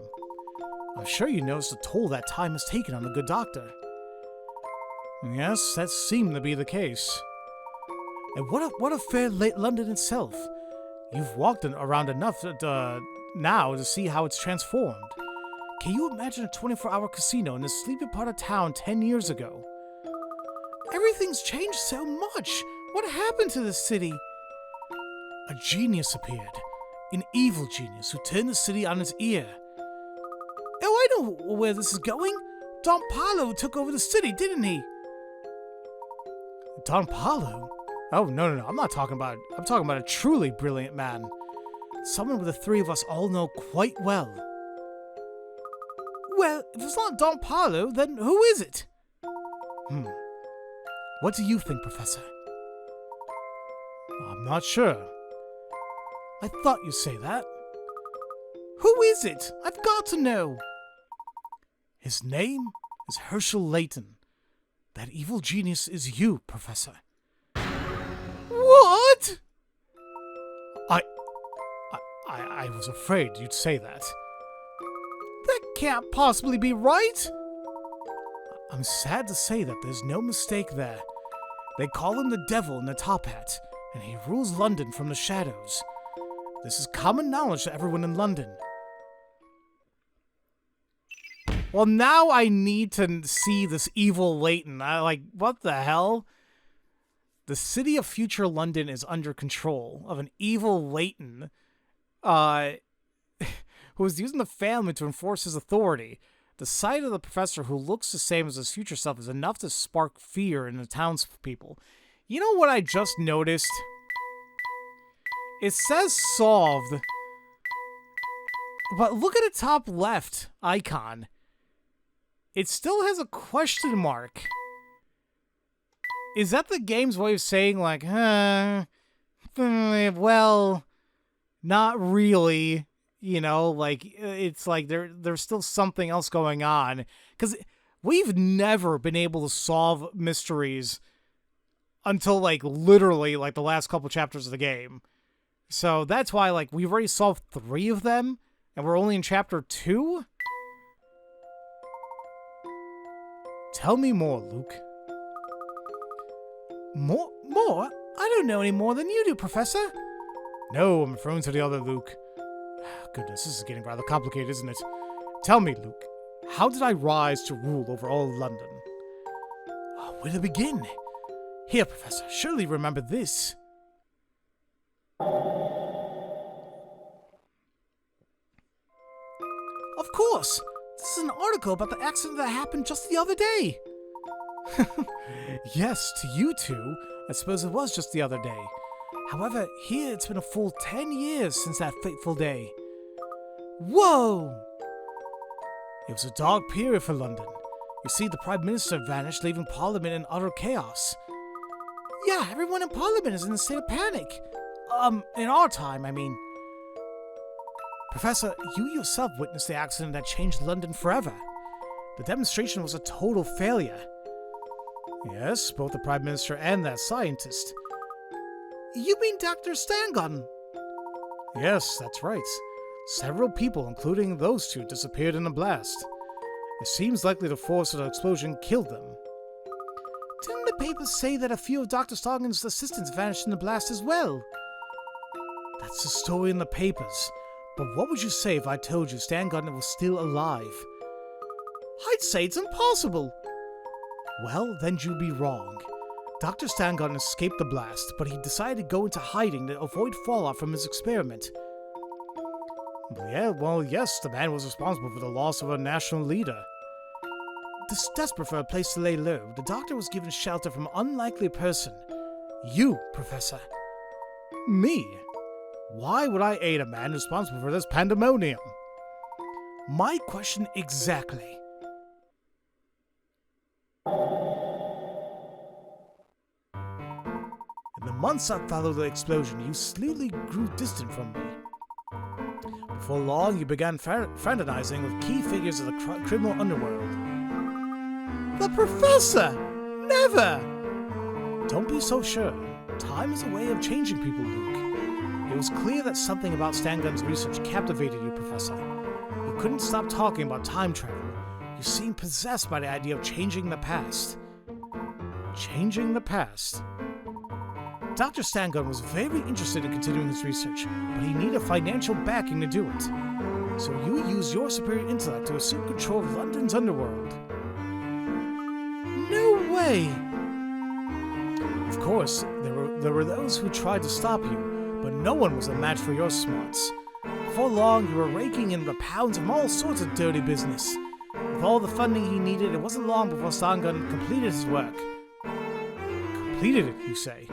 I'm sure you noticed the toll that time has taken on the good doctor. Yes, that seemed to be the case. And what a fair late London itself. You've walked around enough now to see how it's transformed. Can you imagine a 24-hour casino in the sleepy part of town 10 years ago? Everything's changed so much. What happened to the city? A genius appeared. An evil genius who turned the city on its ear. Oh, I know where this is going. Don Paulo took over the city, didn't he? Don Paulo? Oh, no. I'm talking about a truly brilliant man. Someone the three of us all know quite well. Well, if it's not Don Paulo, then who is it? What do you think, Professor? I'm not sure. I thought you'd say that. Who is it? I've got to know. His name is Herschel Layton. That evil genius is you, Professor. What? I was afraid you'd say that. That can't possibly be right. I'm sad to say that there's no mistake there. They call him the Devil in the top hat, and he rules London from the shadows. This is common knowledge to everyone in London. Well, now I need to see this evil Layton. What the hell? The city of future London is under control of an evil Layton, who is using the family to enforce his authority. The sight of the professor, who looks the same as his future self, is enough to spark fear in the townspeople. You know what I just noticed? It says solved, but look at the top left icon. It still has a question mark. Is that the game's way of saying, like, well, not really, you know, like, it's like there's still something else going on. Because we've never been able to solve mysteries until, like, literally, like, the last couple chapters of the game. So that's why, like, we've already solved 3 of them, and we're only in chapter 2? Tell me more, Luke. More? I don't know any more than you do, Professor. No, I'm referring to the other Luke. Goodness, this is getting rather complicated, isn't it? Tell me, Luke, how did I rise to rule over all London? Where to begin? Here, Professor, surely remember this. Of course! This is an article about the accident that happened just the other day. Yes, to you two, I suppose it was just the other day. However, here it's been a full 10 years since that fateful day. Whoa! It was a dark period for London. You see, the Prime Minister vanished, leaving Parliament in utter chaos. Yeah, everyone in Parliament is in a state of panic. In our time, I mean. Professor, you yourself witnessed the accident that changed London forever. The demonstration was a total failure. Yes, both the Prime Minister and that scientist. You mean Dr. Stangon? Yes, that's right. Several people, including those two, disappeared in a blast. It seems likely the force of the explosion killed them. Didn't the papers say that a few of Dr. Stangon's assistants vanished in the blast as well? That's the story in the papers. But what would you say if I told you Stangon was still alive? I'd say it's impossible. Well, then you'd be wrong. Dr. Stangon escaped the blast, but he decided to go into hiding to avoid fallout from his experiment. Yes, the man was responsible for the loss of a national leader. Desperate for a place to lay low, the doctor was given shelter from an unlikely person. You, Professor. Me? Why would I aid a man responsible for this pandemonium? My question exactly. In the months that followed the explosion, you slowly grew distant from me. Before long, you began fraternizing with key figures of the criminal underworld. The Professor! Never! Don't be so sure. Time is a way of changing people, Luke. It was clear that something about Stangon's research captivated you, Professor. You couldn't stop talking about time travel. You seemed possessed by the idea of changing the past. Changing the past? Dr. Stangon was very interested in continuing his research, but he needed financial backing to do it. So you used your superior intellect to assume control of London's underworld. No way! course, there were those who tried to stop you, but no one was a match for your smarts. Before long, you were raking in the pounds of all sorts of dirty business. With all the funding he needed, it wasn't long before Sangun completed his work. Completed it, you say?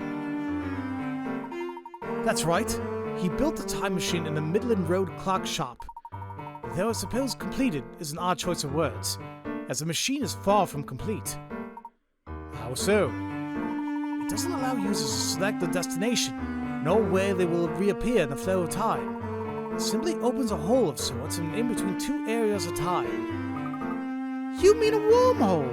That's right. He built the time machine in the Midland Road clock shop. Though I suppose completed is an odd choice of words, as the machine is far from complete. How so? It doesn't allow users to select the destination, nor where they will reappear in the flow of time. It simply opens a hole of sorts in between two areas of time. You mean a wormhole?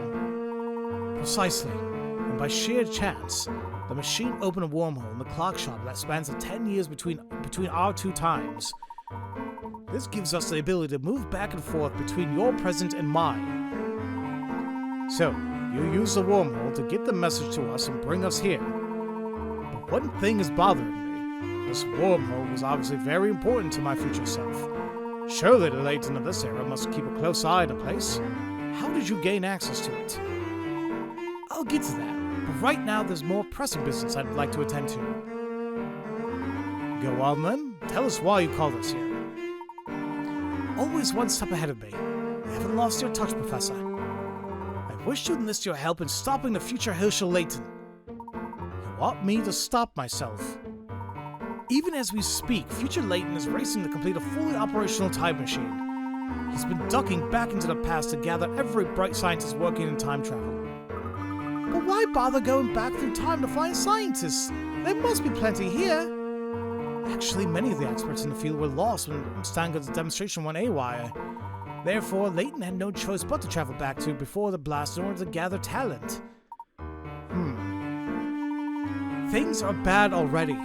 Precisely, and by sheer chance, the machine opened a wormhole in the clock shop that spans the 10 years between our two times. This gives us the ability to move back and forth between your present and mine. So, you use the wormhole to get the message to us and bring us here. But one thing is bothering me. This wormhole was obviously very important to my future self. Surely the Layton of this era must keep a close eye on the place. How did you gain access to it? I'll get to that, but right now there's more pressing business I'd like to attend to. Go on then, tell us why you called us here. Always one step ahead of me. You haven't lost your touch, Professor. I wish to enlist your help in stopping the future Herschel Layton. You want me to stop myself. Even as we speak, future Layton is racing to complete a fully operational time machine. He's been ducking back into the past to gather every bright scientist working in time travel. But why bother going back through time to find scientists? There must be plenty here. Actually, many of the experts in the field were lost when Stanga's demonstration went AWOL. Therefore, Layton had no choice but to travel back to before the blast in order to gather talent. Things are bad already.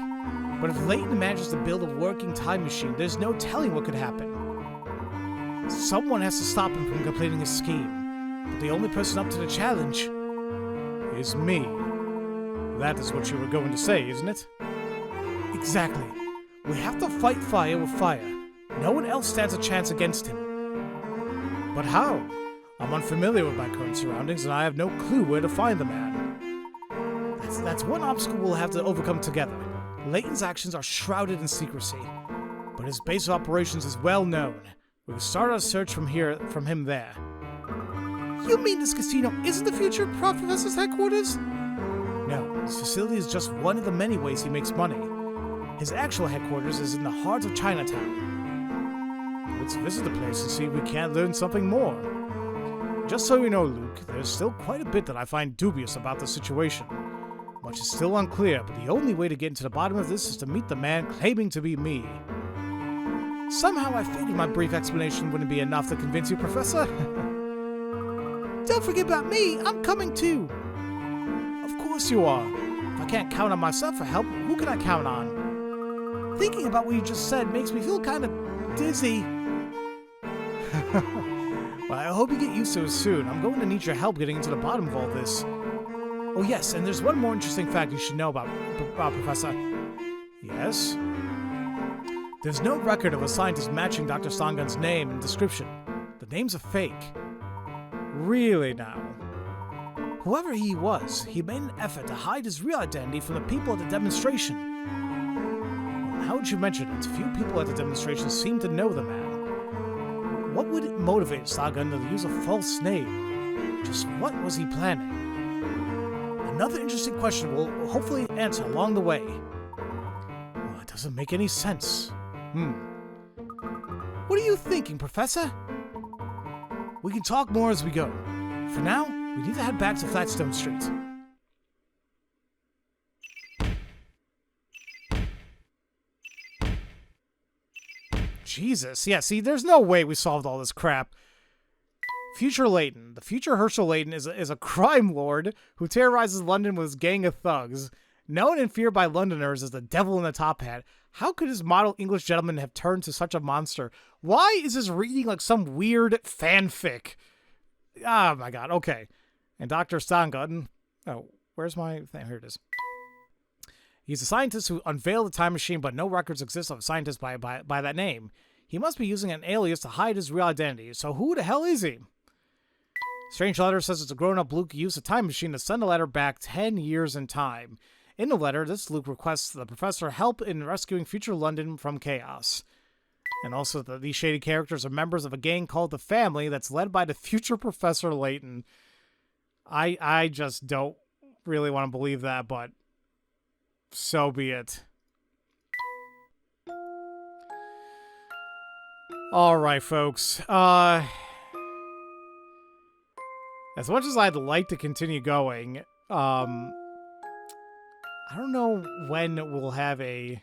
But if Layton manages to build a working time machine, there's no telling what could happen. Someone has to stop him from completing his scheme. But the only person up to the challenge is me. That is what you were going to say, isn't it? Exactly. We have to fight fire with fire. No one else stands a chance against him. But how? I'm unfamiliar with my current surroundings, and I have no clue where to find the man. That's one obstacle we'll have to overcome together. Layton's actions are shrouded in secrecy, but his base of operations is well known. We can start our search from him there. You mean this casino isn't the future Professor's headquarters? No, his facility is just one of the many ways he makes money. His actual headquarters is in the heart of Chinatown. Let's visit the place and see if we can't learn something more. Just so you know, Luke, there's still quite a bit that I find dubious about the situation. Much is still unclear, but the only way to get into the bottom of this is to meet the man claiming to be me. Somehow I figured my brief explanation wouldn't be enough to convince you, Professor. Don't forget about me, I'm coming too. Of course you are. If I can't count on myself for help, who can I count on? Thinking about what you just said makes me feel kind of dizzy. Well, I hope you get used to it soon. I'm going to need your help getting into the bottom of all this. Oh yes, and there's one more interesting fact you should know about Professor. Yes? There's no record of a scientist matching Dr. Sangun's name and description. The name's a fake. Really now. Whoever he was, he made an effort to hide his real identity from the people at the demonstration. Well, now that you mention it, few people at the demonstration seem to know the man. What would it motivate Sangun to use a false name? Just what was he planning? Another interesting question we'll hopefully answer along the way. Well, it doesn't make any sense. What are you thinking, Professor? We can talk more as we go. For now, we need to head back to Flatstone Street. Jesus, yeah, see, there's no way we solved all this crap. Future Layton. The future Herschel Layton is a crime lord who terrorizes London with his gang of thugs. Known and feared by Londoners as the devil in the top hat, how could his model English gentleman have turned to such a monster? Why is this reading like some weird fanfic? Oh my god, okay. And Dr. Sangun... Oh, where's my thing? Here it is. He's a scientist who unveiled the time machine, but no records exist of a scientist by that name. He must be using an alias to hide his real identity, so who the hell is he? Strange letter says it's a grown-up Luke used a time machine to send a letter back 10 years in time. In the letter, this Luke requests the professor help in rescuing future London from chaos. And also that these shady characters are members of a gang called the Family that's led by the future Professor Layton. I just don't really want to believe that, but so be it. Alright, folks. As much as I'd like to continue going, I don't know when we'll have a...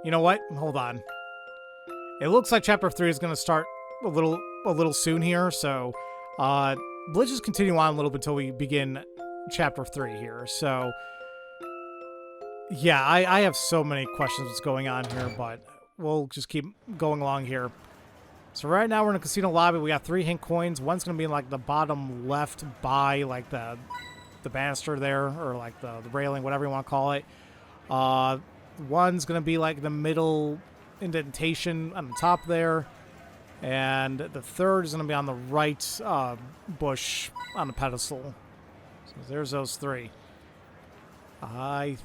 You know what? Hold on. It looks like Chapter 3 is going to start a little soon here, so let's just continue on a little bit until we begin Chapter 3 here. So, yeah, I have so many questions what's going on here, but we'll just keep going along here. So right now we're in a casino lobby. We got 3 hint coins. One's going to be in, like, the bottom left by, like, the banister there, or, like, the railing, whatever you want to call it. One's going to be, like, the middle indentation on the top there. And the third is going to be on the right bush on the pedestal. So there's those 3. I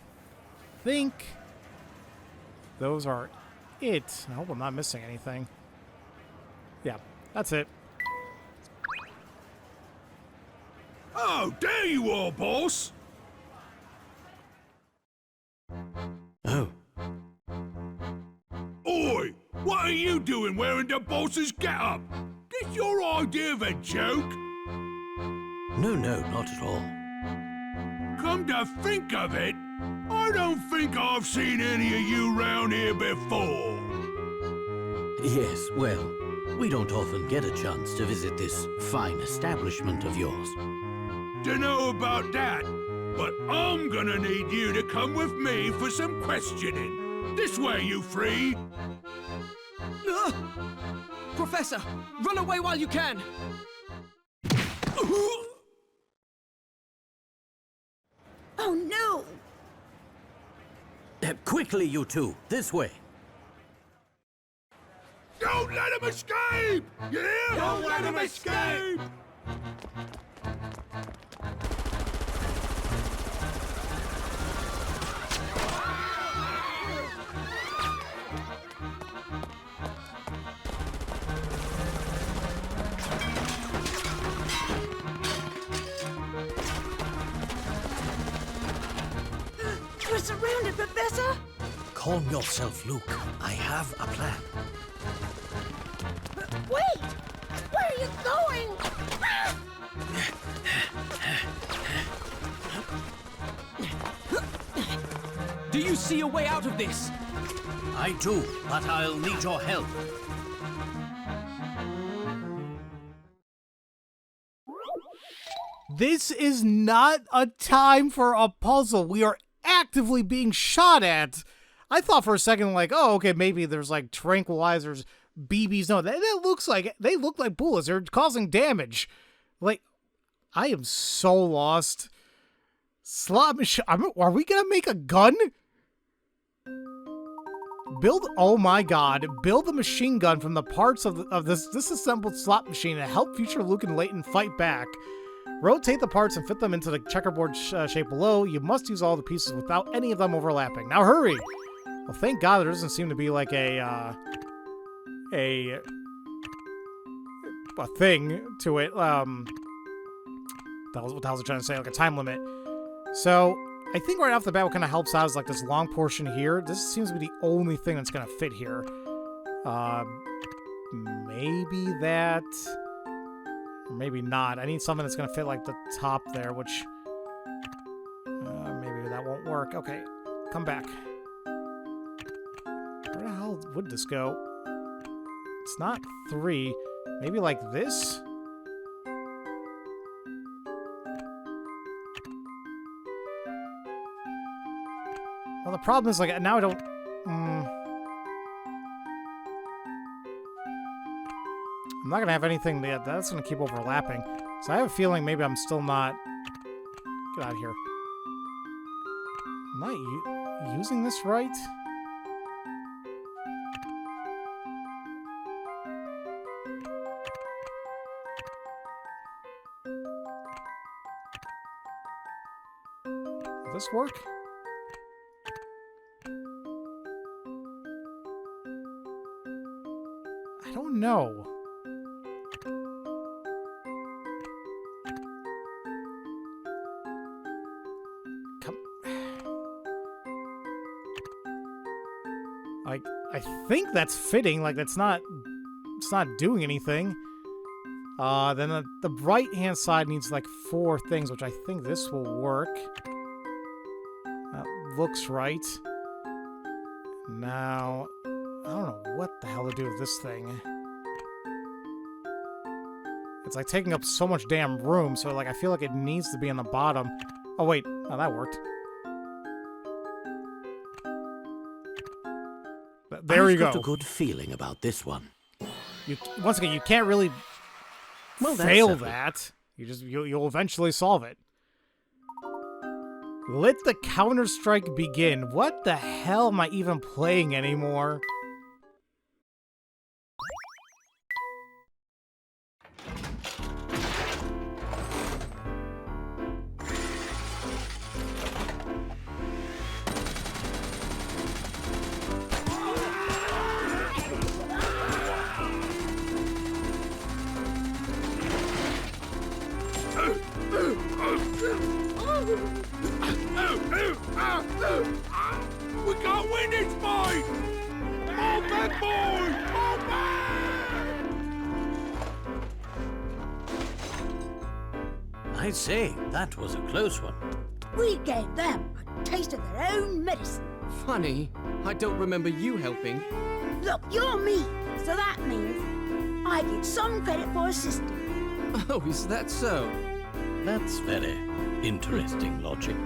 think those are it. I hope I'm not missing anything. Yeah, that's it. Oh, there you are, boss! Oh, Oi! What are you doing wearing the boss's getup? This your idea of a joke? no, not at all. Come to think of it, I don't think I've seen any of you round here before. Yes, well, we don't often get a chance to visit this fine establishment of yours. Dunno about that, but I'm gonna need you to come with me for some questioning. This way, you three. Professor, run away while you can! Oh no! Quickly, you two, this way. Don't let him escape! You hear? Don't let him escape! We're surrounded, Professor! Calm yourself, Luke. I have a plan. Wait! Where are you going? Do you see a way out of this? I do, but I'll need your help. This is not a time for a puzzle. We are actively being shot at. I thought for a second, like, oh, okay, maybe there's like tranquilizers, BBs. No, they look like bullets. They're causing damage. Like, I am so lost. Slot machine. Are we gonna make a gun? Build. Oh my God! Build a machine gun from the parts of this disassembled slot machine to help future Luke and Layton fight back. Rotate the parts and fit them into the checkerboard shape below. You must use all the pieces without any of them overlapping. Now hurry! Well, thank God there doesn't seem to be like a thing to it. What the hell was I trying to say? Like a time limit. So I think right off the bat what kind of helps out is like this long portion here. This seems to be the only thing that's going to fit here. Maybe that... Or maybe not. I need something that's going to fit like the top there, which... maybe that won't work. Okay, come back. Where the hell would this go? It's not 3. Maybe like this? Well, the problem is, like, now I don't... I'm not going to have anything that's going to keep overlapping. So I have a feeling maybe I'm still not... Get out of here. Am I using this right? Will this work? I don't know. Like, I think that's fitting. Like, it's not doing anything. Then the right-hand side needs, like, 4 things, which I think this will work. That looks right. Now, I don't know what the hell to do with this thing. It's, like, taking up so much damn room, so, like, I feel like it needs to be on the bottom. Oh, wait. Oh, that worked. There you go. I've got a good feeling about this one. Once again, you can't really fail that. You'll eventually solve it. Let the counter-strike begin. What the hell am I even playing anymore? We can't win this fight! Move back, boys! Move back! I say, that was a close one. We gave them a taste of their own medicine. Funny, I don't remember you helping. Look, you're me, so that means I get some credit for assisting. Oh, is that so? That's very interesting logic.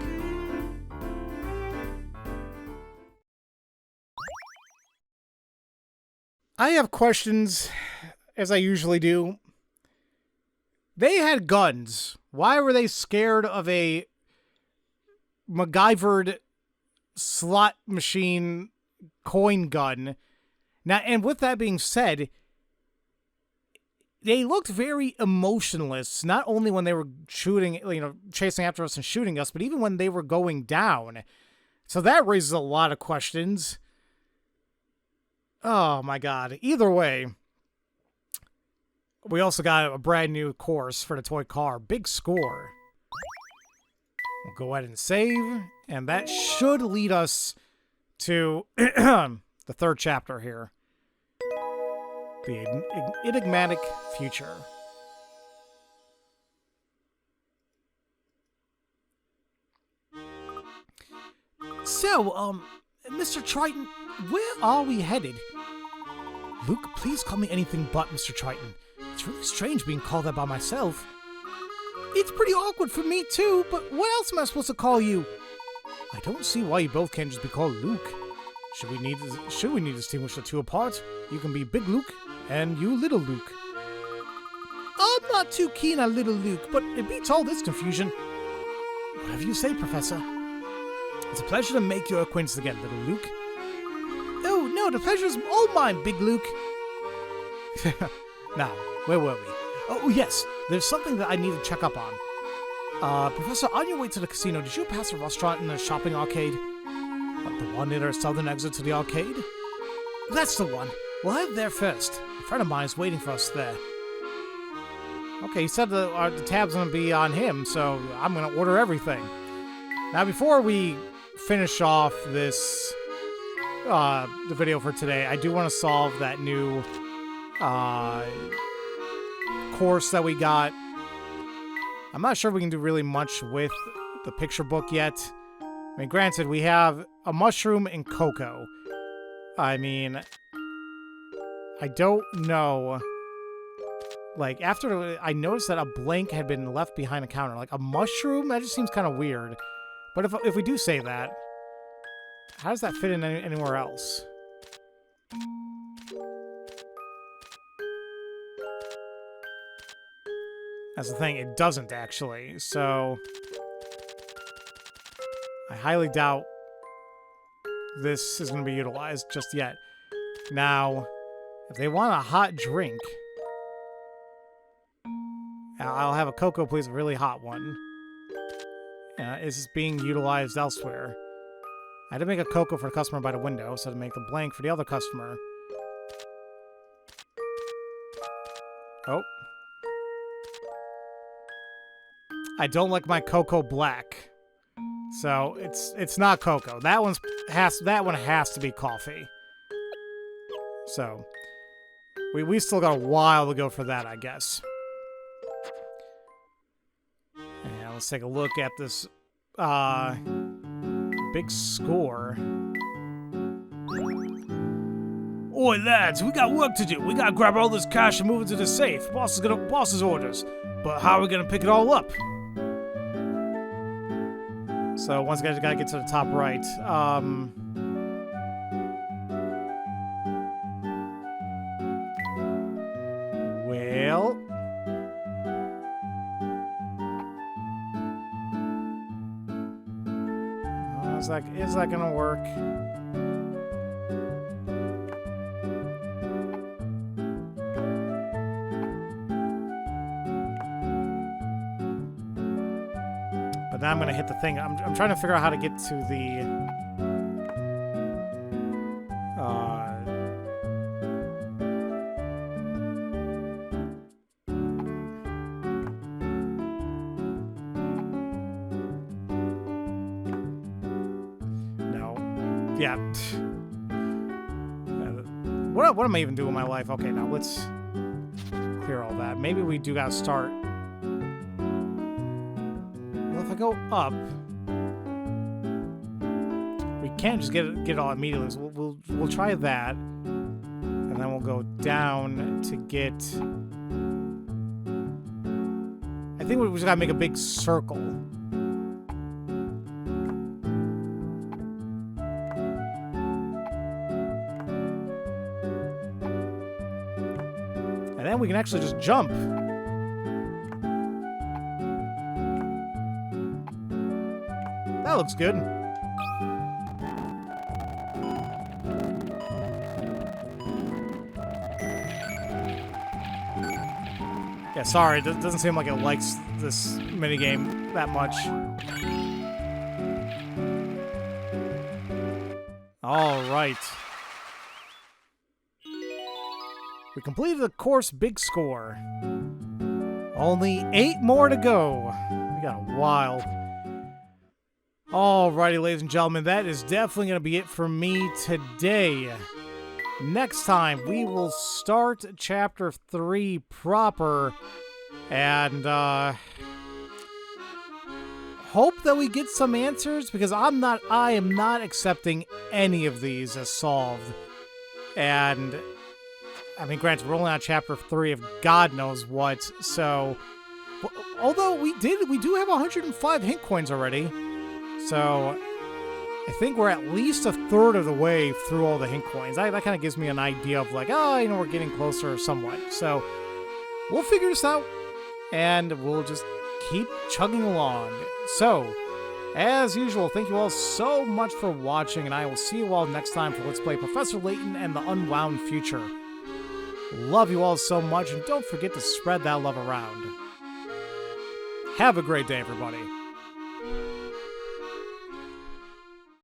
I have questions, as I usually do. They had guns. Why were they scared of a MacGyvered slot machine coin gun? Now, and with that being said, they looked very emotionless, not only when they were shooting, chasing after us and shooting us, but even when they were going down. So that raises a lot of questions. Oh my god. Either way, we also got a brand new course for the toy car. Big score. We'll go ahead and save, and that should lead us to the 3rd chapter here. The enigmatic future. So, Mr. Triton, where are we headed? Luke, please call me anything but Mr. Triton. It's really strange being called that by myself. It's pretty awkward for me too, but what else am I supposed to call you? I don't see why you both can't just be called Luke. Should we need to distinguish the two apart? You can be Big Luke, and you Little Luke. I'm not too keen on Little Luke, but it beats all this confusion. Whatever you say, Professor. It's a pleasure to make your acquaintance again, Little Luke. Oh, no, the pleasure's all mine, Big Luke. Now, where were we? Oh, yes, there's something that I need to check up on. Professor, on your way to the casino, did you pass a restaurant and a shopping arcade? The one near the southern exit to the arcade? That's the one. We'll head there first. A friend of mine is waiting for us there. Okay, he said the tab's going to be on him, so I'm going to order everything. Now, before we finish off this, the video for today, I do want to solve that new, course that we got. I'm not sure we can do really much with the picture book yet. I mean, granted, we have a mushroom and cocoa. I mean, I don't know. Like, after I noticed that a blank had been left behind the counter. Like, a mushroom? That just seems kind of weird. But if we do say that, how does that fit in anywhere else? That's the thing, it doesn't actually. So, I highly doubt this is going to be utilized just yet. Now, if they want a hot drink, I'll have a cocoa, please, a really hot one. is being utilized elsewhere. I had to make a cocoa for the customer by the window, so to make the blank for the other customer. Oh. I don't like my cocoa black. So it's not cocoa. That one has to be coffee. So we still got a while to go for that, I guess. Yeah, let's take a look at this big score. Oi, lads, we got work to do. We gotta grab all this cash and move it to the safe. Boss's orders. But how are we gonna pick it all up? So once again, you gotta get to the top right. Well, is that gonna work? But now I'm gonna hit the thing. I'm trying to figure out how to get to the yeah. What am I even doing with my life? Okay, now let's clear all that. Maybe we do gotta start. Well, if I go up, we can't just get it all immediately. So we'll try that, and then we'll go down to get. I think we just gotta make a big circle. We can actually just jump. That looks good. Yeah, sorry, it doesn't seem like it likes this minigame that much. All right. We completed the course big score. Only 8 more to go. We got a while. Alrighty, ladies and gentlemen, that is definitely going to be it for me today. Next time, we will start Chapter 3 proper. And, hope that we get some answers, because I am not accepting any of these as solved. And I mean, granted, we're only on Chapter 3 of God knows what, so. Although we do have 105 hint coins already, so I think we're at least a third of the way through all the hint coins. That kind of gives me an idea of like, oh, you know, we're getting closer somewhat. So we'll figure this out, and we'll just keep chugging along. So, as usual, thank you all so much for watching, and I will see you all next time for Let's Play Professor Layton and the Unwound Future. Love you all so much, and don't forget to spread that love around. Have a great day, everybody.